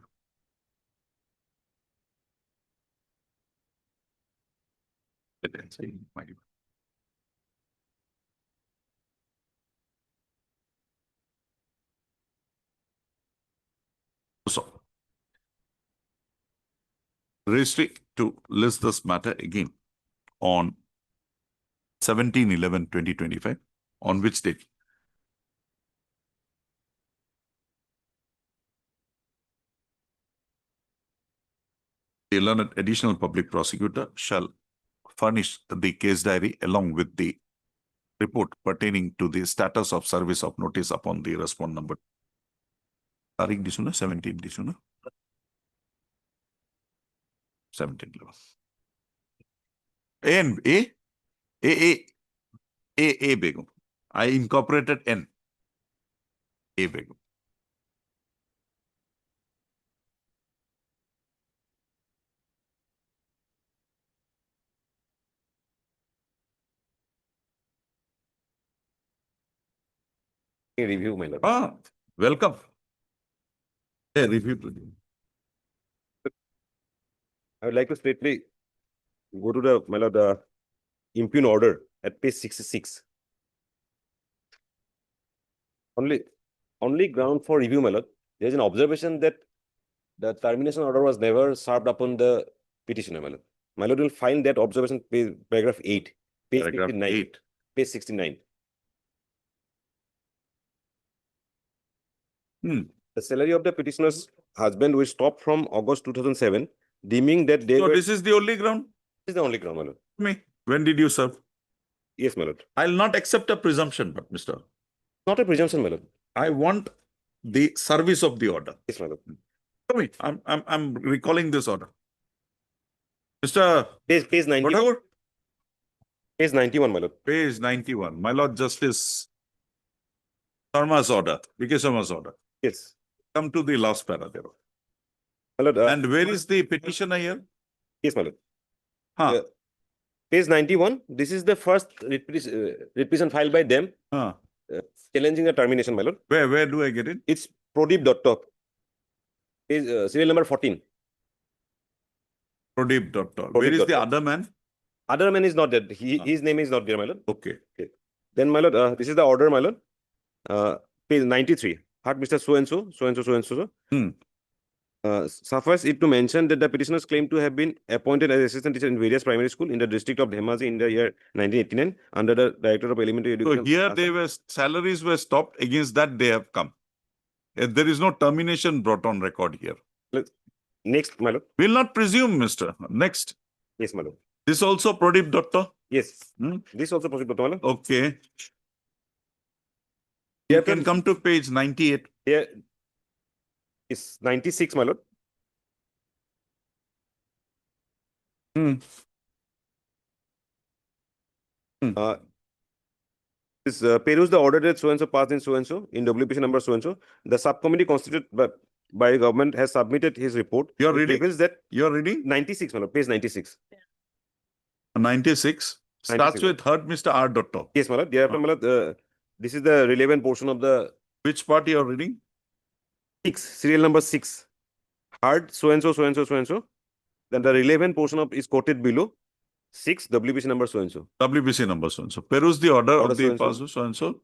So, registry to list this matter again on 17/11/2025, on which date? The learned additional public prosecutor shall furnish the case diary along with the report pertaining to the status of service of notice upon the respondent number. Tarik disu na 17 disu na 17 level. A and A Begum. I incorporated N. A Begum.
Review, my lord.
Ah, welcome. Hey, review.
I would like to straightly go to the, my lord, the impugn order at page 66. Only ground for review, my lord. There is an observation that the termination order was never served upon the petitioner, my lord. My lord will find that observation paragraph 8, page
Paragraph
59,
8.
page 69. The salary of the petitioner's husband will stop from August 2007, deeming that they
So
were.
this is the only ground?
This is the only ground, my lord.
Me. When did you serve?
Yes, my lord.
I'll not accept a presumption, but Mr.
Not a presumption, my lord.
I want the service of the order.
Yes, my lord.
Tell me, I'm recalling this order. Mr.
Page 90,
Whatever,
page 91, my lord.
page 91, my Lord Justice Sharma's order, B.K. Sharma's order.
Yes.
Come to the last para there.
My lord,
And where is the petitioner here?
yes, my lord.
Huh,
Page 91, this is the first petition filed by them
huh.
challenging the termination, my lord.
Where do I get it?
It's Pradeep Datta. Page, serial number 14.
Pradeep Datta. Where is the
Datta.
other man?
Other man is not there. His name is not there, my lord.
Okay.
Then, my lord, this is the order, my lord. Page 93. Heard Mr. So-and-so, so-and-so, so-and-so. Suffice it to mention that the petitioners claim to have been appointed as assistant teacher in various primary school in the district of Dhemaji in the year 1989 under the Director of Elementary
So
Education.
here they were, salaries were stopped, against that they have come. There is no termination brought on record here.
Next, my lord.
Will not presume, Mr. Next.
Yes, my lord.
This also Pradeep Datta?
Yes.
Hmm?
This also Pradeep Datta, my lord.
Okay. You can come to page 98.
Here is 96, my lord. This peruse the order that so-and-so passed in so-and-so in WPC number so-and-so. The subcommittee constituted by the government has submitted his report.
You're
It
reading?
reveals that
You're reading?
96, my lord, page 96.
96. Starts
96.
with heard Mr. R. Datta.
Yes, my lord. Thereafter, my lord, this is the relevant portion of the
Which part you're reading?
6, serial number 6. Heard so-and-so, so-and-so, so-and-so. Then the relevant portion of is quoted below. 6, WPC number so-and-so.
WBC number so-and-so. Peruse the order
Order
of the
so-and-so.
pass so-and-so.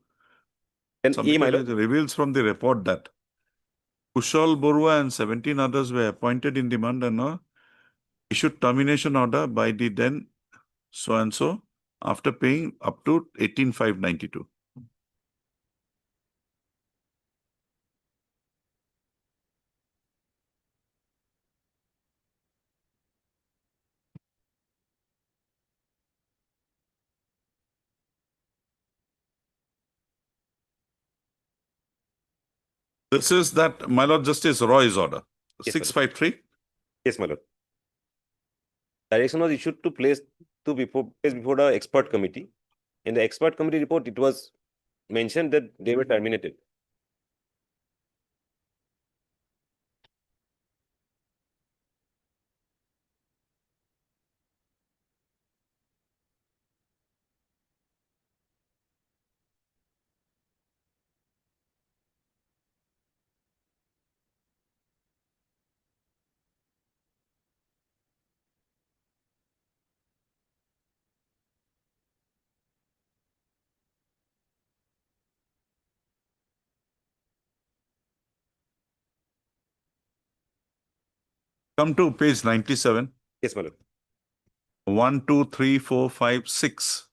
Then E, my lord.
Reveals from the report that Kushal Borua and 17 others were appointed in the month and issued termination order by the then so-and-so after paying up to 18,592. This is that, my Lord Justice Roy's order,
Yes, sir.
653.
Yes, my lord. Direction was issued to place before the expert committee. In the expert committee report, it was mentioned that they were terminated.
Come to page 97.
Yes, my lord.
1, 2, 3, 4, 5, 6.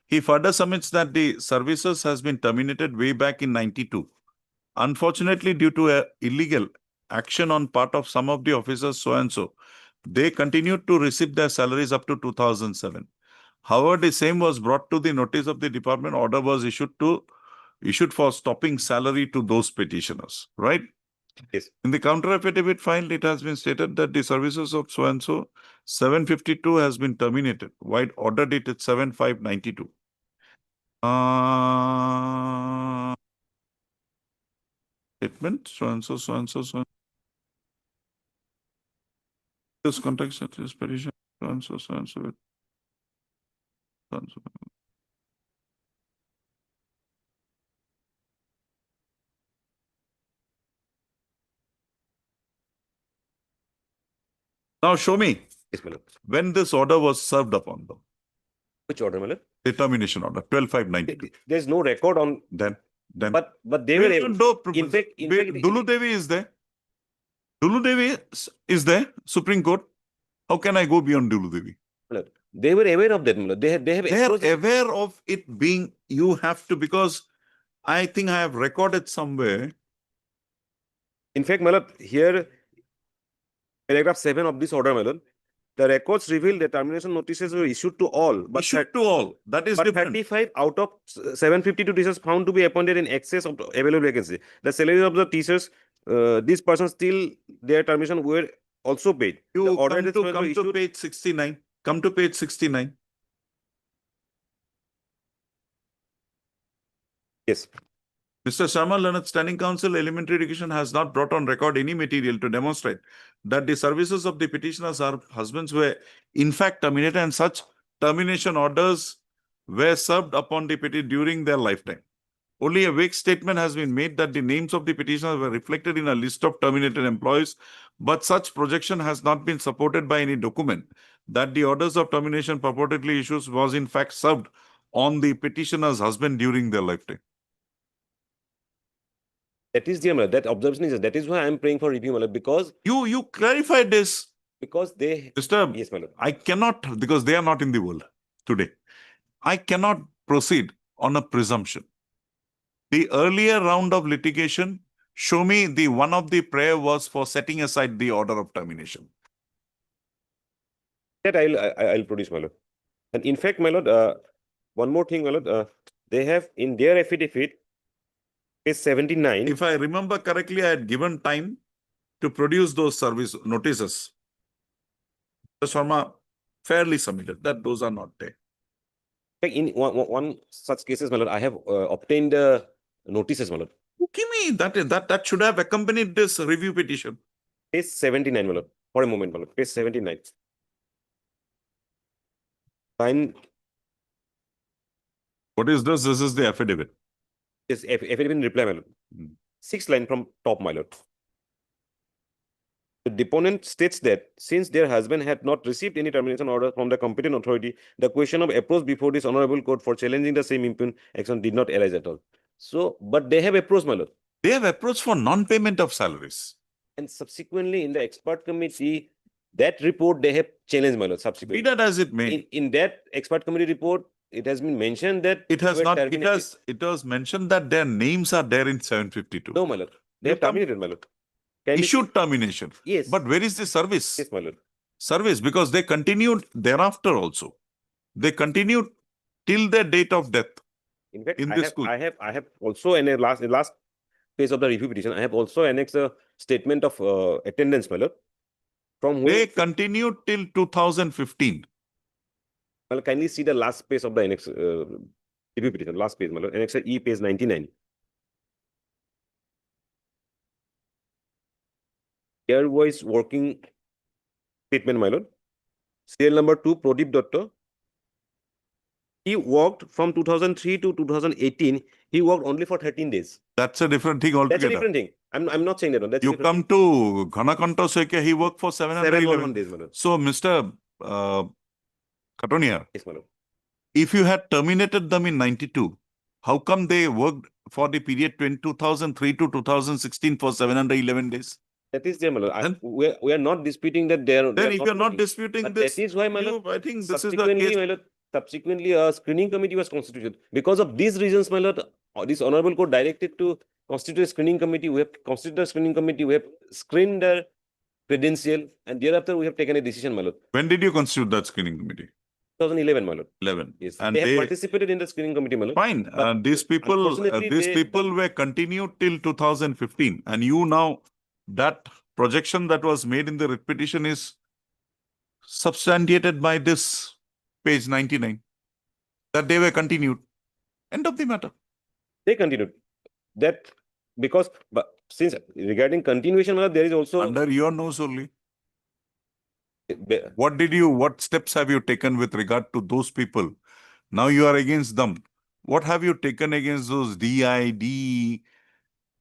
He further submits that the services has been terminated way back in 92. Unfortunately, due to a illegal action on part of some of the officers so and so, they continued to receive their salaries up to 2007. However, the same was brought to the notice of the department. Order was issued for stopping salary to those petitioners, right?
Yes.
In the counter affidavit filed, it has been stated that the services of so and so 752 has been terminated, while order dated 7592. Statement so and so, so and so, so. This contact such as petition, so and so, so and so. So and so. Now show me
Yes, my lord.
when this order was served upon them.
Which order, my lord?
The termination order, 12,592.
There's no record on,
Then.
but they were,
Wait,
able-
no,
in fact,
Dulu Devi is there. Dulu Devi is there, Supreme Court. How can I go beyond Dulu Devi?
they were aware of that, my lord. They have
They are
approached-
aware of it being, you have to, because I think I have recorded somewhere.
In fact, my lord, here, paragraph 7 of this order, my lord, the records reveal that termination notices were issued to all, but
Issued to all. That is
but
different.
35 out of 752 teachers found to be appointed in excess of the available vacancy. The salary of the teachers, these persons still their termination were also paid. The
You
order
come
that
to,
was
come to
issued-
page 69. Come to page 69.
Yes,
Mr. Sharma Leonard, Standing Counsel, Elementary Education has not brought on record any material to demonstrate that the services of the petitioners or husbands were in fact terminated and such termination orders were served upon the petitioner during their lifetime. Only a vague statement has been made that the names of the petitioners were reflected in a list of terminated employees, but such projection has not been supported by any document that the orders of termination purportedly issued was in fact served on the petitioner's husband during their lifetime.
that is the that observation is that is why I am praying for review, my lord, because
You clarified this,
they
Mr.
yes, my lord.
I cannot, because they are not in the world today. I cannot proceed on a presumption. The earlier round of litigation, show me the one of the prayer was for setting aside the order of termination.
That I'll produce, my lord. And in fact, my lord, one more thing, my lord, they have in their affidavit, page 79.
If I remember correctly, I had given time to produce those service notices. Mr. Sharma fairly submitted that those are not there.
In one such cases, my lord, I have obtained notices, my lord.
Give me that should have accompanied this review petition.
Page 79, my lord. For a moment, my lord. Page 79. Line
What is this? This is the affidavit.
is affidavit in reply, my lord.
Hmm.
6th line from top, my lord. The deponent states that since their husband had not received any termination order from the competent authority, the question of approach before this honorable court for challenging the same impugned action did not arise at all. So, but they have approached, my lord.
They have approached for non-payment of salaries.
And subsequently in the expert committee, that report they have challenged, my lord,
Be
subsequently.
that as it may,
In that expert committee report, it has been mentioned that
it has
they were
not,
terminated.
it was mentioned that their names are there in 752.
No, my lord. They
You
have
come-
terminated, my lord. Kindly-
Issued termination.
Yes.
But where is the service?
Yes, my lord.
Service, because they continued thereafter also. They continued till their date of death.
In fact,
In
I
this
have,
school.
I have also in the last phase of the review petition, I have also annexed a statement of attendance, my lord. From
They
where,
continued till 2015.
well, kindly see the last page of the annex review petition, last page, my lord, annex E, page 99. Airways working statement, my lord. Serial number 2, Pradip Datta. He worked from 2003 to 2018. He worked only for 13 days.
That's a different thing
That's a
altogether.
different thing. I'm not saying that one. That's a
You
different
come to Ghanakanta Soikia, he worked for
thing.
711
days, my lord.
So, Mr. Katonia,
Yes, my lord.
if you had terminated them in 92, how come they worked for the period 2003 to 2016 for 711 days?
That is there, my lord.
Then-
We are not disputing that they are.
Then if you're not disputing
But
this,
that is why, my lord,
I think this is the
subsequently,
case.
my lord, subsequently a screening committee was constituted. Because of these reasons, my lord, this honorable court directed to constitute a screening committee. We have constituted a screening committee. We have screened their credential, and thereafter we have taken a decision, my lord.
When did you constitute that screening committee?
2011, my lord.
11.
Yes,
And
they have
they,
participated in the screening committee, my lord.
fine,
But
these
unfortunately, they-
people were continued till 2015. And you now, that projection that was made in the writ petition is substantiated by this page 99, that they were continued. End of the matter.
They continued. That because, but since regarding continuation, my lord, there is also.
Under your nose only.
be-
What steps have you taken with regard to those people? Now you are against them. What have you taken against those DI, DE?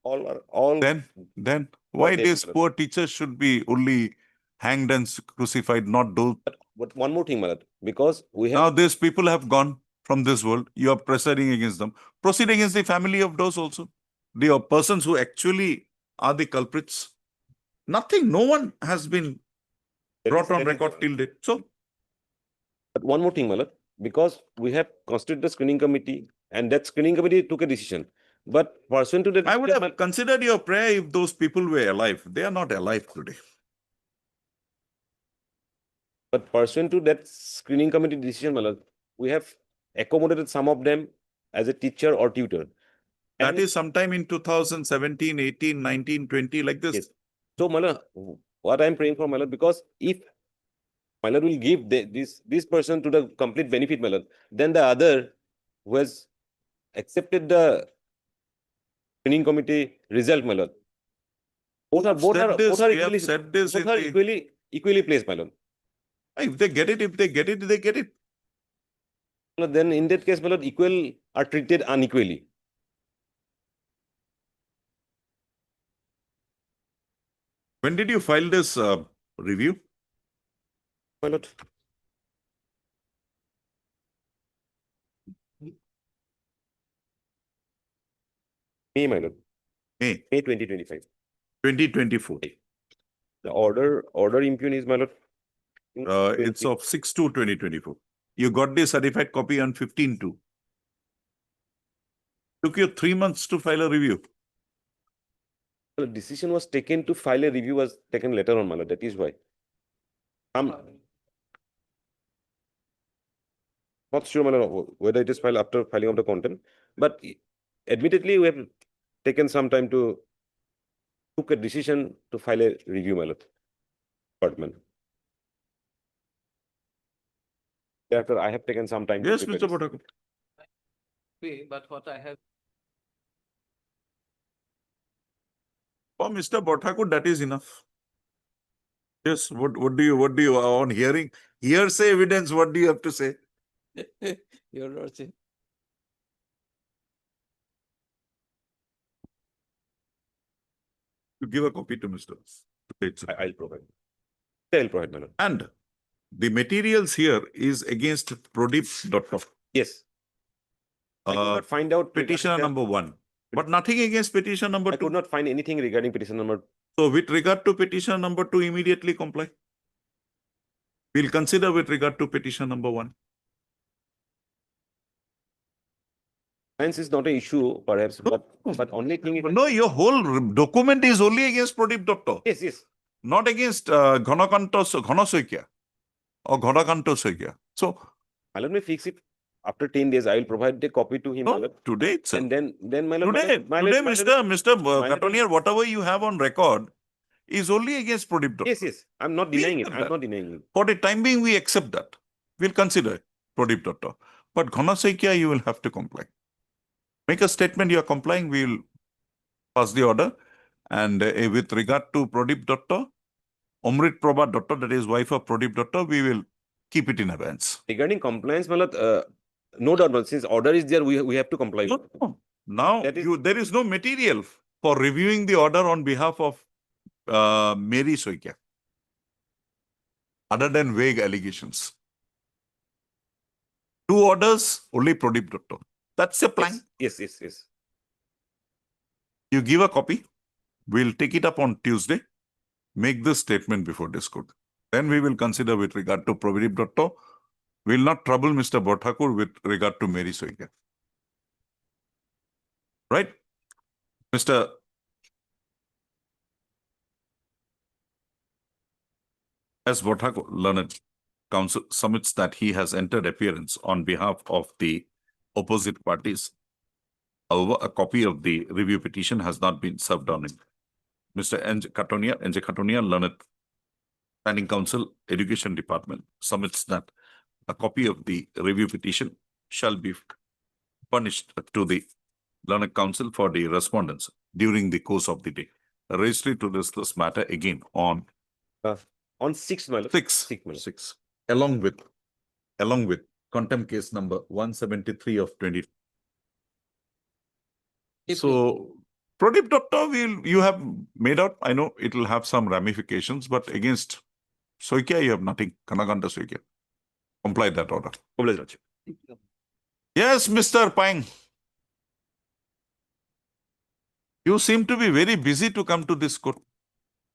all.
Then why
they-
these poor teachers should be only hanged and crucified, not those?
But one more thing, my lord, because we have.
Now these people have gone from this world. You are proceeding against them. Proceed against the family of those also. The persons who actually are the culprits. Nothing, no one has been brought on record till date. So
But one more thing, my lord, because we have constituted the screening committee and that screening committee took a decision. But pursuant to that.
I would
decision,
have considered your prayer if those people were alive. They are not alive today.
But pursuant to that screening committee decision, my lord, we have accommodated some of them as a teacher or tutor.
That
And-
is sometime in 2017, 18, 19, 20, like this.
Yes. So, my lord, what I am praying for, my lord, because if my lord will give this person to the complete benefit, my lord, then the other who has accepted the screening committee result, my lord. Both are
We have
equally,
said this
both
in
are
the-
equally placed, my lord.
If they get it, they get it.
My lord, then in that case, my lord, equal are treated unequally.
When did you file this review?
My lord. May, my lord,
May
May 2025.
2024.
The order impugn is, my lord.
It's of 6/2/2024. You got the certified copy on 15/2. Took you 3 months to file a review.
The decision was taken to file a review was taken later on, my lord. That is why. I'm not sure, my lord, whether it is filed after filing of the content, but admittedly, we have taken some time to took a decision to file a review, my lord. Department. Thereafter, I have taken some time. to
Yes,
prepare
Mr.
this.
Bhattakur.
But what I have
For Mr. Bhattakur, that is enough. Yes, what do you on hearing hearsay evidence? What do you have to say?
Your Lordship.
You give a copy to Mr. Page.
I'll provide. I'll provide, my lord.
And the materials here is against Pradeep Datta,
Yes. I could not find out. regarding
petitioner
the-
number 1, but nothing against petition number
I
2.
could not find anything regarding petition number.
So with regard to petition number 2, immediately comply. We'll consider with regard to petition number 1.
Science is not an issue, perhaps, but only thing is.
No, your whole document is only against Pradeep Datta,
Yes, yes.
not against Ghana Soikia or Ghonakanto Soikia. So
Let me fix it. After 10 days, I will provide the copy to him. my
no,
lord.
today itself.
And then my lord.
Today, Mr.
my lord-
Katonier, whatever you have on record is only against Pradeep Datta.
Yes, yes. I'm not
We
denying it.
accept
I'm
that.
not denying it.
For the time being, we accept that. We'll consider Pradeep Datta. But Ghana Soikia, you will have to comply. Make a statement you are complying, we will pass the order. And with regard to Pradeep Datta, Amrit Prabha Datta, that is wife of Pradeep Datta, we will keep it in abeyance.
Regarding compliance, my lord, no doubt, but since order is there, we have to comply.
No, no. Now,
That is-
there is no material for reviewing the order on behalf of Mary Soikia, other than vague allegations. 2 orders, only Pradeep Datta. That's a plan.
Yes, yes, yes.
You give a copy. We'll take it up on Tuesday. Make this statement before this court. Then we will consider with regard to Pradeep Datta. We'll not trouble Mr. Bhattakur with regard to Mary Soikia. Right? Mr. S. Bhattakur, learned. counsel submits that he has entered appearance on behalf of the opposite parties. However, a copy of the review petition has not been served on him. Mr. N. Katonia, learned standing counsel, Education Department submits that a copy of the review petition shall be furnished to the learned counsel for the respondents during the course of the day. A registry to this matter again on
On 6th, my lord.
six,
my lord.
six, along with contempt case number 173 of 20. So Pradip Datta, you have made out, I know it will have some ramifications, but against Soikia, you have nothing. Kanaganta Soikia. Comply that order.
Obliged, lordship.
Yes, Mr. Pang. You seem to be very busy to come to this court.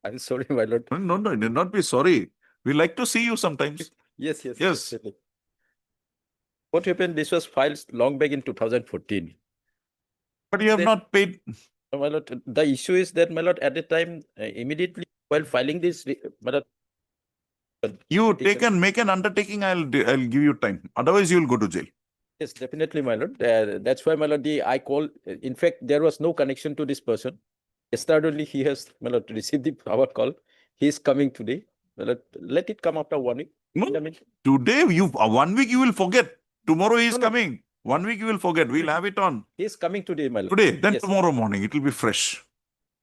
I'm sorry, my lord.
No, you need not be sorry. We like to see you sometimes.
Yes.
Yes.
Definitely. What happened? This was filed long back in 2014.
But you have
Then-
not paid.
My lord, the issue is that, my lord, at the time, immediately while filing this, my lord,
You
Taken.
make an undertaking, I'll give you time. Otherwise, you will go to jail.
yes, definitely, my lord. That's why, my lord, I called. In fact, there was no connection to this person. Yesterday only he has, my lord, received our call. He is coming today. My lord, let it come after 1 week.
No,
I mean,
today, 1 week you will forget. Tomorrow he is
No, no.
coming. 1 week you will forget. We'll have it on
he is coming today, my lord.
today. Then
Yes.
tomorrow morning it will be fresh.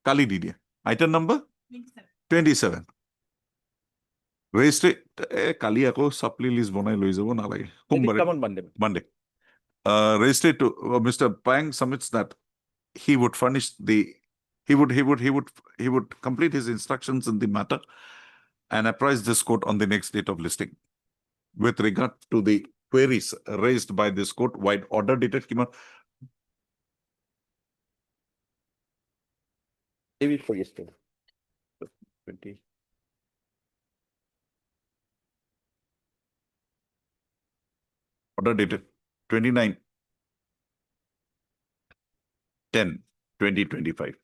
Kali Didia. Item number 27. Registry. Kali ako supply list bonai loi jabo na lage.
Let it come on Monday.
Monday. Registry to Mr. Pang submits that he would furnish he would complete his instructions in the matter and apprise this court on the next date of listing. With regard to the queries raised by this court, wide order dated Kima,
Maybe for yesterday. 20.
order dated 29 10/2025.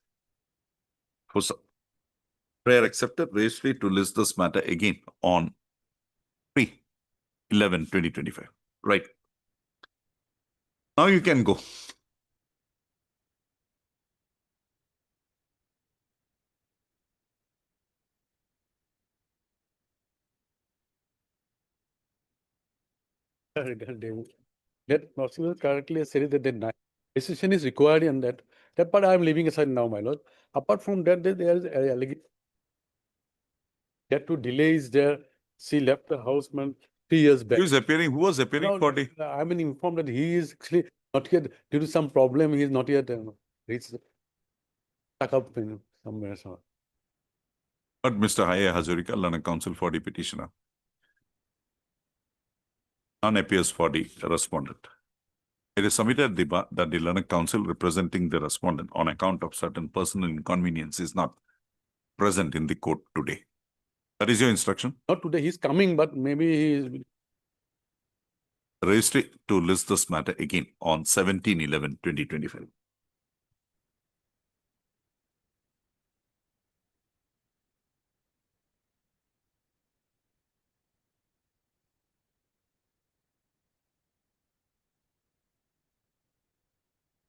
Prayer accepted, registry to list this matter again on 3/11/2025. Right. Now you can go.
Regarding that Marcelo correctly said that the decision is required in that part I am leaving aside now, my lord. Apart from that, there is a allegation that to delay is there. She left the house, man, 3 years back.
Who is appearing? Who was appearing
Now,
for the?
I have been informed that he is actually not yet, due to some problem, he is not yet reached, stuck up in somewhere. So.
But Mr. Haya Hazurika, learned counsel for the petitioner. None appears for the respondent. It is submitted that the learned counsel representing the respondent on account of certain personal inconvenience is not present in the court today. That is your instruction.
Not today, he's coming, but maybe he is.
Registry to list this matter again on 17/11/2025.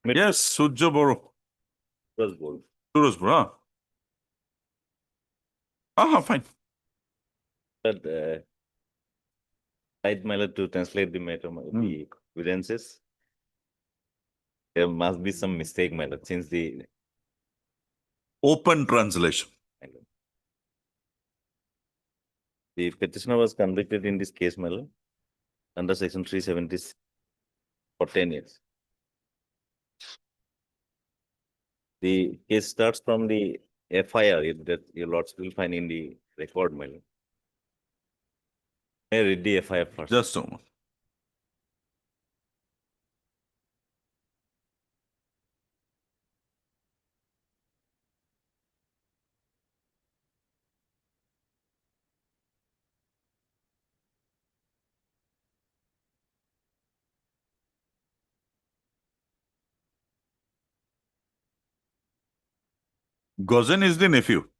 Yes, Sujaboro. Surajboro. Fine.
But I'd like to translate the matter, the evidences. There must be some mistake, my lord, since the
Open translation.
petitioner was convicted in this case, my lord, under section 370 for 10 years. The case starts from the FIR that your lords will find in the record, my lord. May I read the FIR first?
Just a moment. Gozen is the nephew.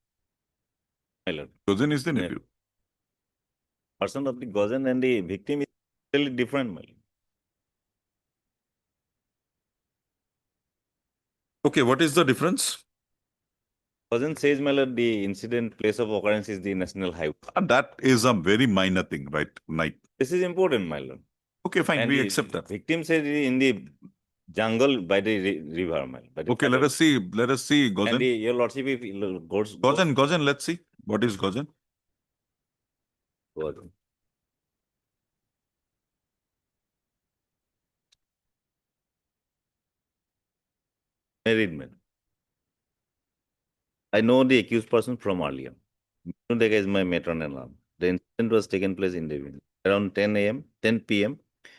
My lord.
Gozen is the
Yeah.
nephew.
person of the Gozen and the victim is totally different, my lord.
Okay, what is the difference?
Gozen says, my lord, the incident place of occurrence is the national highway.
That is a very minor thing, right? Night.
This is important, my lord.
Okay, fine,
And
we
the
accept that.
victim says in the jungle by the river, my lord. by the
Okay, let us see,
And
Gozen.
your lordship, if you goes.
Gozen, let's see. What is Gozen?
Gozen. Married man. I know the accused person from earlier. Minu is my maternal name. The incident was taken place in the evening. Around 10 a.m., 10 p.m.,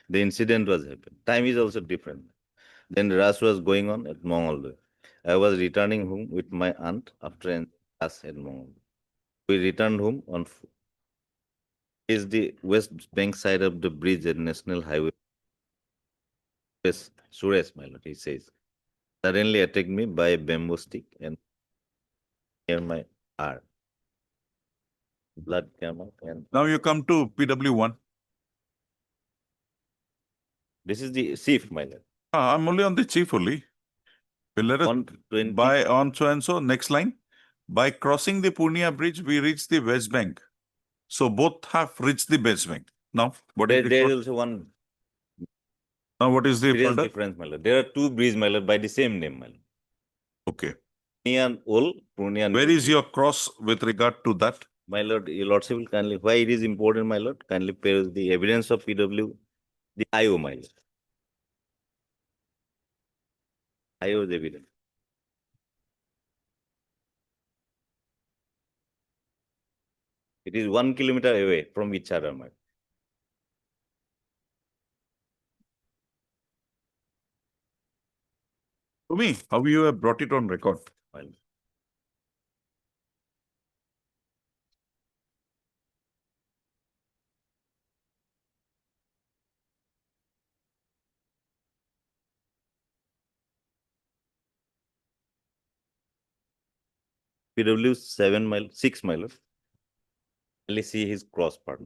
the incident was happened. Time is also different. Then rush was going on at Mongoldo. I was returning home with my aunt after an rush at Mongoldo. We returned home on is the west bank side of the bridge at National Highway. Yes, Suresh, my lord, he says. Suddenly attacked me by a bamboo stick and near my arm. Blood came out and
Now you come to PW1.
this is the chief, my lord.
I'm only on the chief only. Well, let us
On 20,
by on so and so, next line. By crossing the Purnia Bridge, we reach the West Bank. So both have reached the West Bank. Now, what is
there is
the
also one
now what is the
serious
further?
difference, my lord. There are two bridges, my lord, by the same name, my lord.
Okay.
Purnia Ol, Purnia.
Where is your cross with regard to that?
My lord, your lordship will kindly, why it is important, my lord, kindly peruse the evidence of PW, the IO, my lord. IO's evidence. It is 1 kilometer away from each other, my lord.
To me, how you have brought it on record.
My lord. PW 7 mile, 6 mile. Only see his cross part.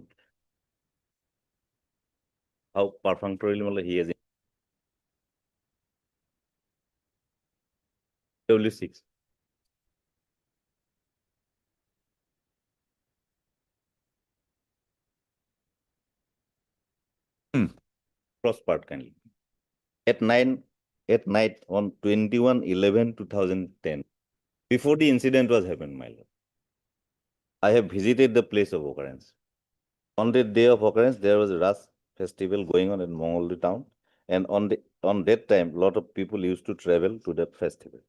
How perfunctorily he has PW6. Cross part kindly. At at night on 21/11/2010, before the incident was happened, my lord, I have visited the place of occurrence. On the day of occurrence, there was a Ras festival going on in Mongoldo town. And on that time, a lot of people used to travel to that festival.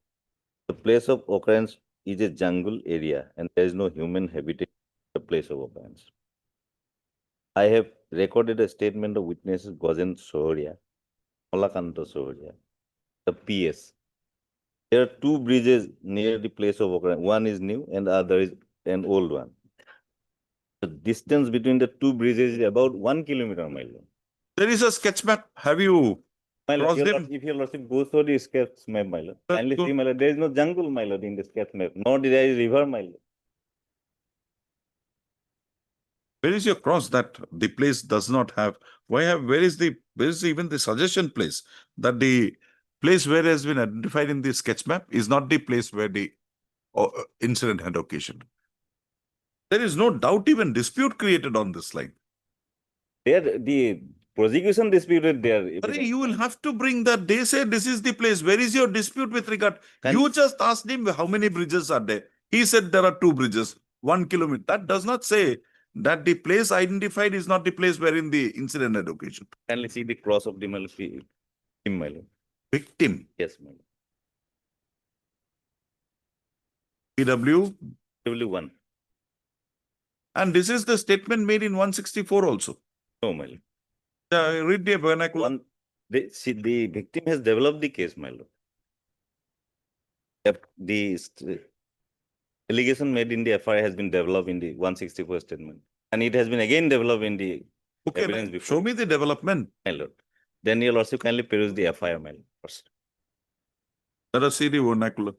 The place of occurrence is a jungle area and there is no human habitat in the place of occurrence. I have recorded a statement of witnesses Gozen Sohoria, Olakanto Sohoria, the PS. There are two bridges near the place of occurrence. One is new and the other is an old one. The distance between the two bridges is about 1 kilometer, my lord.
There is a sketch map. Have you
My lord,
crossed them?
if your lordship goes through the sketch map, my lord, kindly
go-
see, my lord, there is no jungle, my lord, in the sketch map, nor there is river, my lord.
Where is your cross that the place does not have? Where is even the suggestion place that the place where has been identified in the sketch map is not the place where the incident had occasion? There is no doubt, even dispute created on this line.
There, the prosecution disputed there.
Arey, you will have to bring that. They say this is the place. Where is your dispute with regard?
Can-
You just asked him how many bridges are there. He said there are 2 bridges, 1 kilometer. That does not say that the place identified is not the place wherein the incident had occasion.
Kindly see the cross of the my lord.
Victim,
Yes, my lord.
PW,
W1.
and this is the statement made in 164 also.
No, my lord.
Read the vernacular.
The victim has developed the case, my lord. The allegation made in the FIR has been developed in the 164 statement. And it has been again developed in the
Okay,
evidence
now,
before.
show me the development.
My lord. Then you'll also kindly peruse the FIR, my lord, first.
Let us see the vernacular.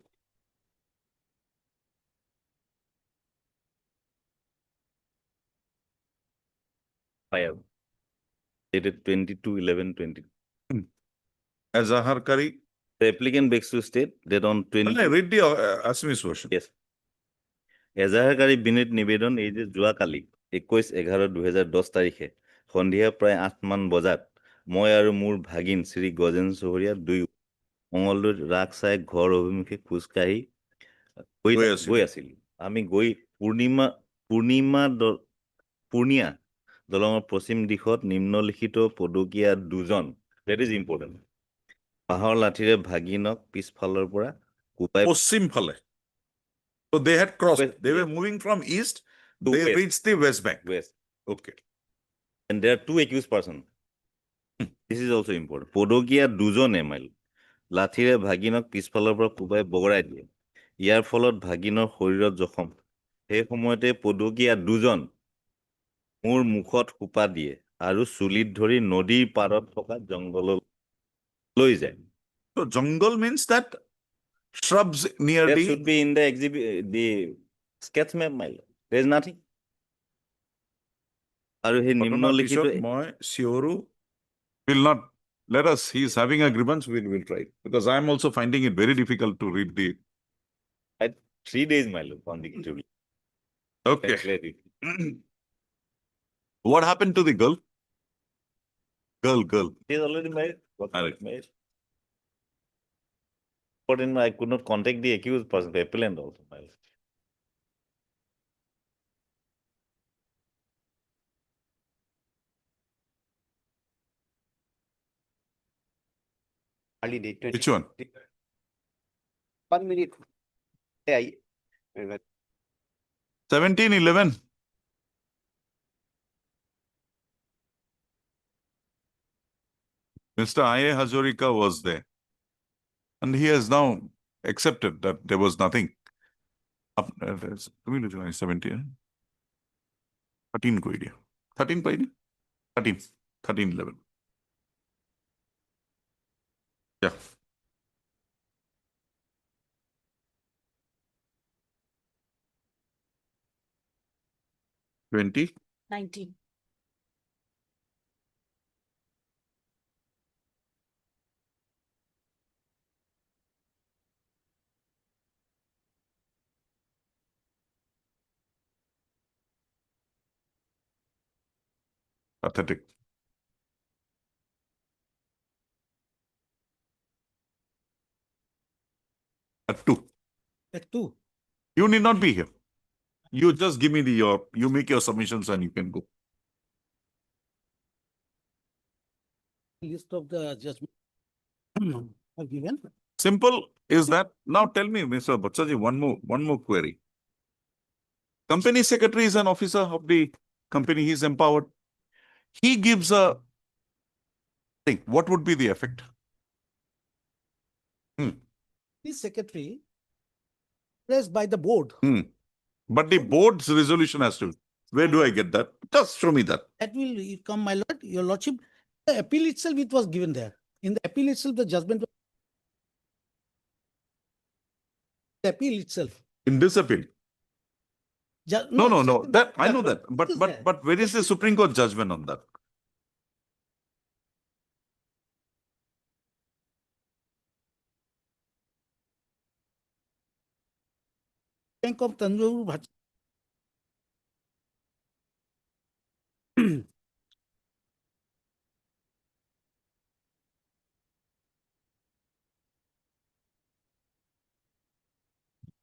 FIR dated 22/11/20.
Azahar Kari.
The applicant begs to state that on 20.
I read the Assamese version.
Yes. এজাহাৰকাৰী বিনীত নিবেদন এই যে যোৱাকালি 21/11/2010 তাৰিখে সন্ধিয়া প্ৰায় 8মান বজাত মই আৰু মোৰ ভাগিন শ্ৰী গজেন চহৰীয়া দুই মঙলদৈত ৰাস চাই ঘৰ অভিমুখে খোজকাঢ়ি গৈ আছিল। আমি গৈ পূৰ্ণিয়া দলঙৰ পশ্চিম দিশত নিম্নলিখিত পদকীয়া দুজন, that is important, বাঁহৰ লাঠিৰে ভাগিনক পিছফালৰ পৰা Kopai
Posim Phale. So they had crossed.
West-
They were moving from east.
To
They
west.
reached the west bank.
west.
Okay.
And there are two accused persons. This is also important. পদকীয়া দুজনে লাঠিৰে ভাগিনক পিছফালৰ পৰা কোবাই বগৰাই দিয়ে। ইয়াৰ ফলত ভাগিনৰ শৰীৰত জখম। সেই সময়তে পদকীয়া দুজন মোৰ মুখত সোপা দিয়ে আৰু চুলিত ধৰি নদীৰ পাৰত থকা জংঘললৈ যায়।
So jungle means that shrubs near
That
the.
should be in the exhibit, the sketch map, my lord. There is nothing. আৰু সেই নিম্নলিখিত
মই Sioru will not let us. He is having a grievance. We will try because I am also finding it very difficult to read the.
3 days, my lord, consecutively.
Okay.
Very.
What happened to the girl? Girl.
He is already married. Got
Married.
married. But in, I could not contact the accused person, the appellant also, my lord.
Early date.
Which one?
1 minute. Yeah.
1711. Mr. I.A. Hazarika was there. And he has now accepted that there was nothing. Up, 17. 13 को idea. 13 pa idea? 1311. Yeah. Twenty.
19.
Pathetic. At 2.
At 2.
You need not be here. You just give me you make your submissions and you can go.
List of the judgment are given.
Simple is that. Now tell me, Mr. Bachchaji, one more query. Company secretary is an officer of the company. He is empowered. He gives a thing. What would be the effect?
The secretary placed by the board.
But the board's resolution has to. Where do I get that? Just show me that.
That will come, my lord, your lordship. The appeal itself, it was given there. In the appeal itself, the judgment. The appeal itself.
In this appeal. No. That I know that.
is there.
But where is the Supreme Court judgment on that?
Bank of Tanjore Bhat-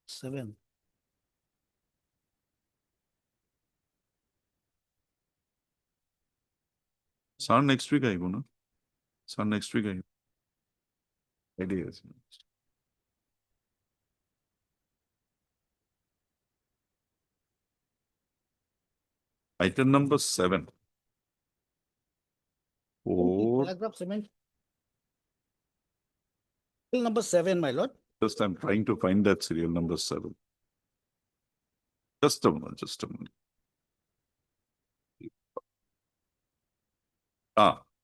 Seven.
Sir, next week I go, no? Sir, next week I go. Ideas. Item number 7. Four.
Paragraph 7. Bill number 7, my lord.
Just I'm trying to find that serial number 7. Just a moment.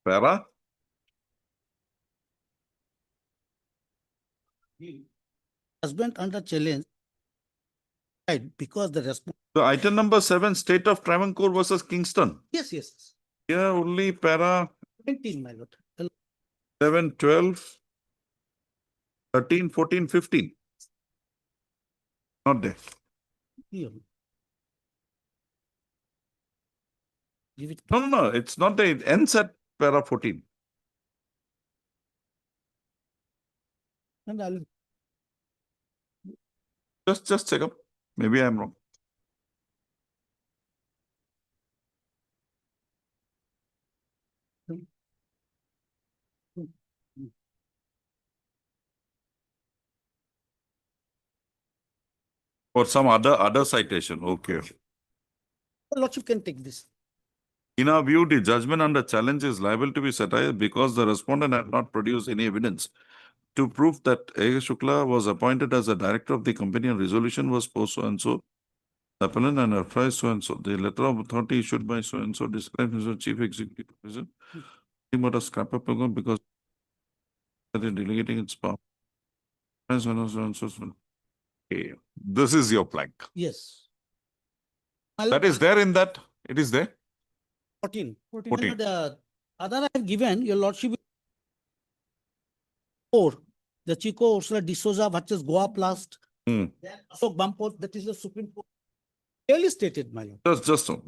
Para.
Husband under challenge. Right, because the response.
So item number 7, State of Travancore versus Kingston.
Yes.
Yeah, only para
17, my lord.
11, 12, 13, 14, 15. Not there.
Here. Give it.
No, it's not there. It ends at para 14.
And I'll
Just check up. Maybe I'm wrong. Or some other citation. Okay.
Your lordship can take this.
In our view, the judgment under challenge is liable to be set aside because the respondent had not produced any evidence to prove that A. Shukla was appointed as a director of the company and resolution was post so and so. The appellant and authorized so and so. The letter of authority issued by so and so describes as chief executive officer. He must scrap up program because that is delegating its power. So and so. Okay. This is your plank.
Yes.
That is there in that. It is there.
14.
14.
The other I have given, your lordship. 4. The Chico Ursula D'Souza versus Goa Plast. So Bampot, that is the Supreme Court. Clearly stated, my lord.
Just a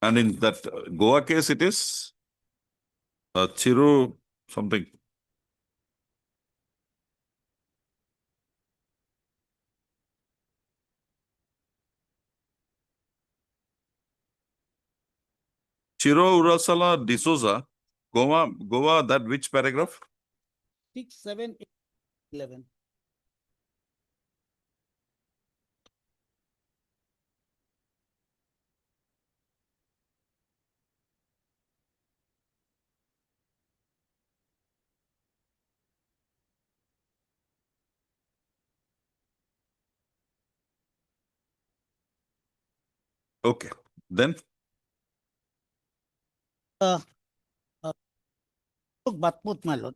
And in that Goa case, it is Chiru something. Chiro Urasala D'Souza, Goa, that which paragraph?
6, 7, 8, 11.
Okay, then
Batput, my lord.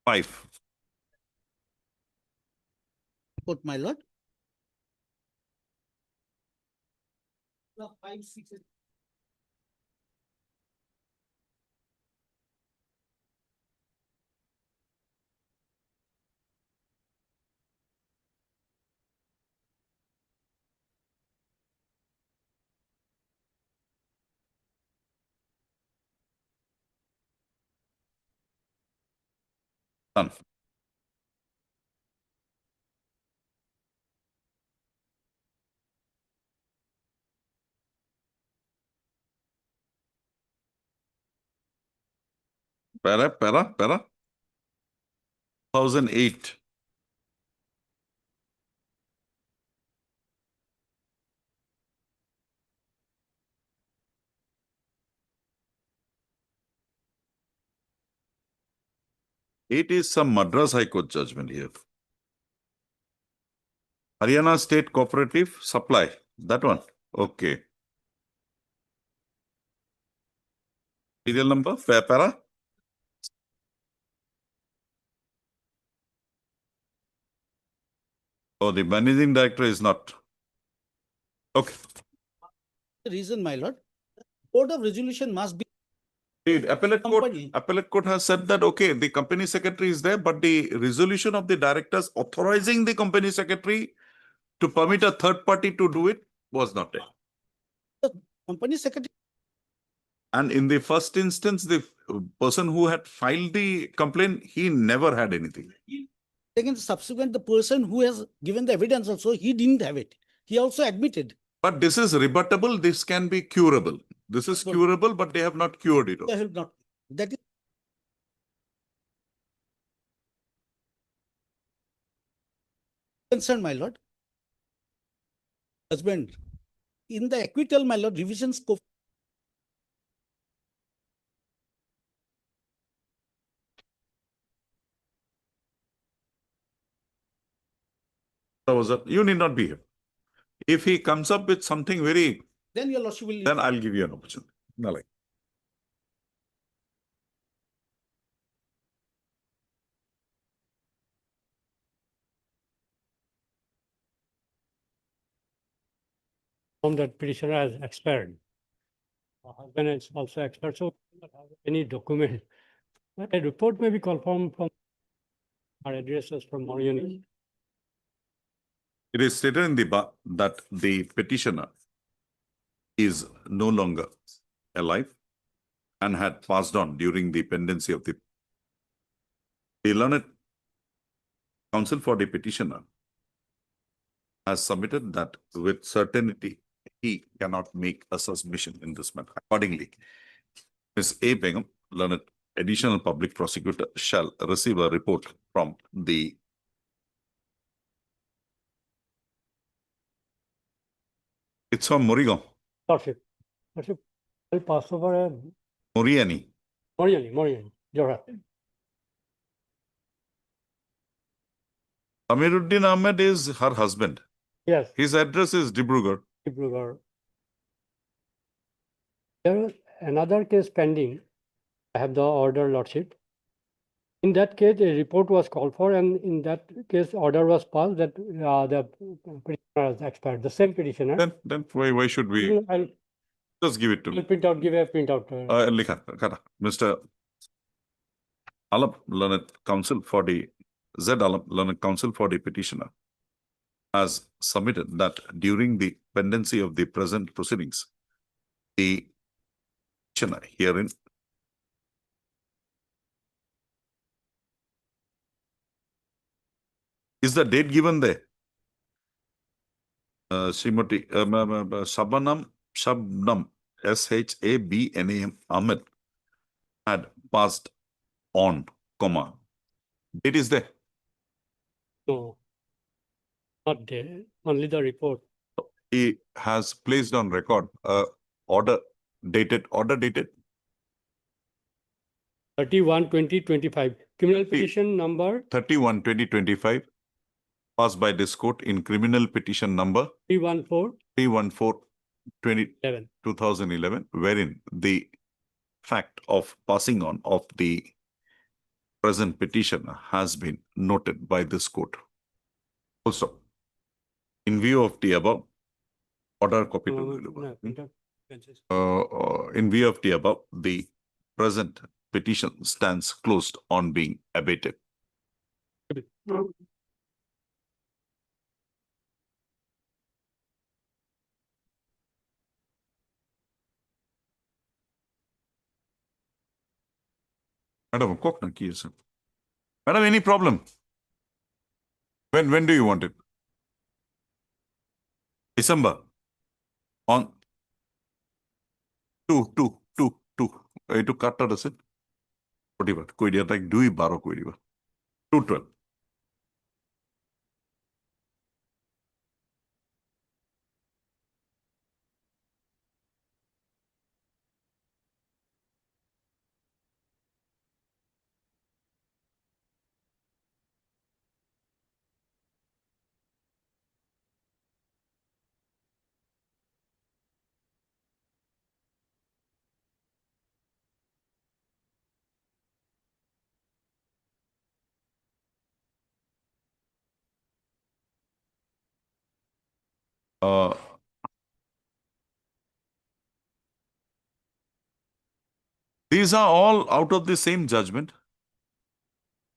5.
Put, my lord. 5, 6,
Done. Para. 2008. It is some Madras High Court judgment here. Haryana State Cooperative Supply. That one. Okay. Serial number, para. Oh, the managing director is not. Okay.
the reason, my lord. Board of resolution must be
The appellate
Company.
court has said that, okay, the company secretary is there, but the resolution of the directors authorizing the company secretary to permit a third party to do it was not there.
the company secretary.
And in the first instance, the person who had filed the complaint, he never had anything.
Second, subsequent, the person who has given the evidence also, he didn't have it. He also admitted.
But this is rebuttable, this can be curable. This is
Good.
curable, but they have not cured it.
They have not. That is concerned, my lord. Husband. In the acquittal, my lord, revision scope.
You need not be here. If he comes up with something very,
Then your lordship will.
then I'll give you an opportunity. No, like.
From that petitioner has expired. Husband is also expired, so we don't have any document. A report may be confirmed from our addresses from Moriani.
It is stated in the that the petitioner is no longer alive and had passed on during the pendency of the learned counsel for the petitioner has submitted that with certainty he cannot make a submission in this matter. Accordingly, Ms. A. Begum, learned additional public prosecutor, shall receive a report from the It's from Morigaon,
Lordship, I'll pass over a
Moriani.
Moriani, Jorhat.
Amiruddin Ahmed is her husband.
Yes,
His address is Dibrugarh.
Dibrugarh. There is another case pending. I have the order, Lordship. In that case, a report was called for, and in that case, order was passed that the petitioner has expired. The same petitioner.
Then why should we
I'll
just give it to me?
print out, give a printout.
Likha, Mr. Alam, learned counsel for the Z. Alam, learned counsel for the petitioner, has submitted that during the pendency of the present proceedings, the petitioner herein is the date given there. Srimati Shabnam, Shabnam Ahmed had passed on, comma. Date is there.
No, not there, only the report.
He has placed on record order dated
31/20/25. Criminal petition number
31/20/25 passed by this court in criminal petition number
314/11.
314/2011, wherein the fact of passing on of the present petitioner has been noted by this court. Also, in view of the above, order copy to in view of the above, the present petition stands closed on being abated. Madam, Madam, any problem? When do you want it? December. On 2. Itu kata আছে কটিবা কৈ দিয়া তাইক 2/12 কৈ দিবা 2/12. These are all out of the same judgment,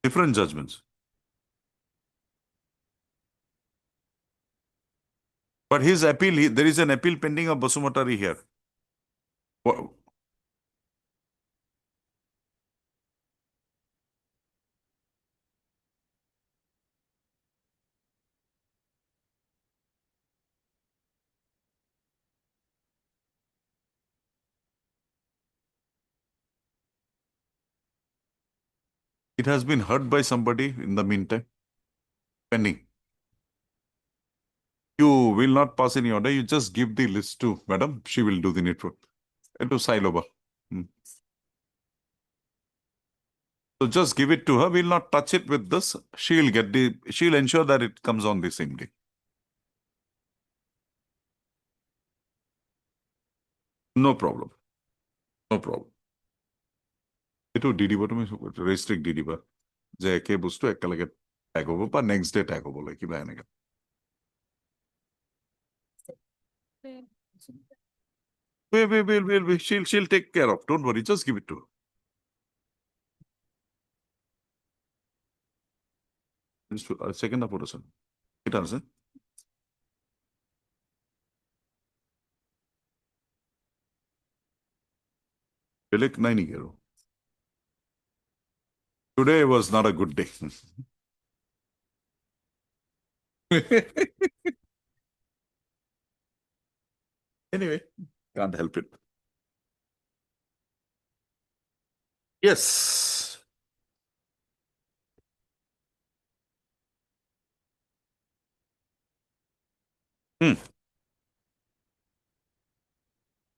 different judgments. But his appeal, there is an appeal pending of Basumatari here. It has been heard by somebody in the meantime, pending. You will not pass any order. You just give the list to Madam. She will do the network. And to Sailoba. So just give it to her. We'll not touch it with this. She'll ensure that it comes on the same day. No problem. No problem. এইটো দি দিব তুমি restrict দি দিবা যে একে বস্তু একেলগে tag হ'ব বা নেক্সট ডে টেগ হ'ব লাগে কিবা এনেকে Wait. She'll take care of. Don't worry. Just give it to her. Second up person. It has, Belik naini kero. Today was not a good day. Anyway, can't help it. Yes.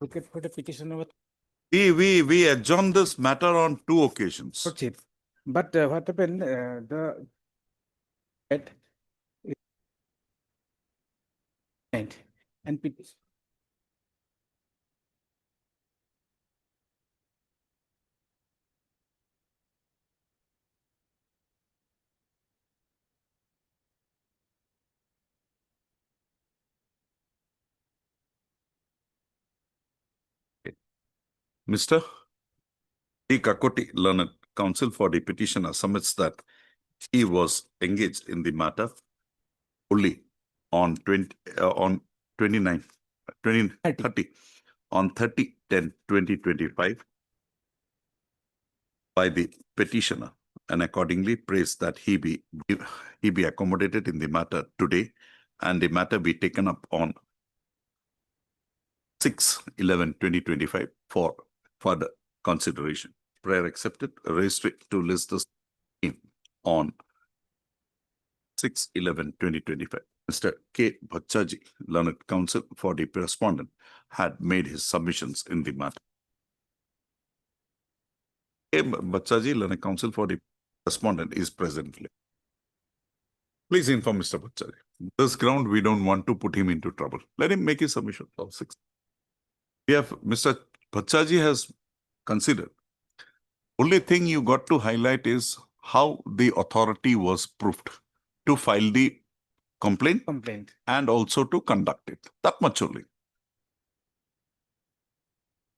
Look at for the petition of
We adjourned this matter on 2 occasions.
Chief. But what happened,
and petition.
Mr. D. Kakoti, learned counsel for the petitioner, submits that he was engaged in the matter only on 30/10/2025 by the petitioner, and accordingly prays that he be accommodated in the matter today, and the matter be taken up on 6/11/2025 for further consideration. Prayer accepted. Raised to list the scheme on 6/11/2025. Mr. K. Bhachaji, learned counsel for the respondent, had made his submissions in the matter. K. Bhachaji, learned counsel for the respondent, is presently. Please inform Mr. Bhachaji. This ground, we don't want to put him into trouble. Let him make his submission of 6. We have Mr. Bhachaji has considered. Only thing you got to highlight is how the authority was proved to file the complaint
complaint.
and also to conduct it. That much only.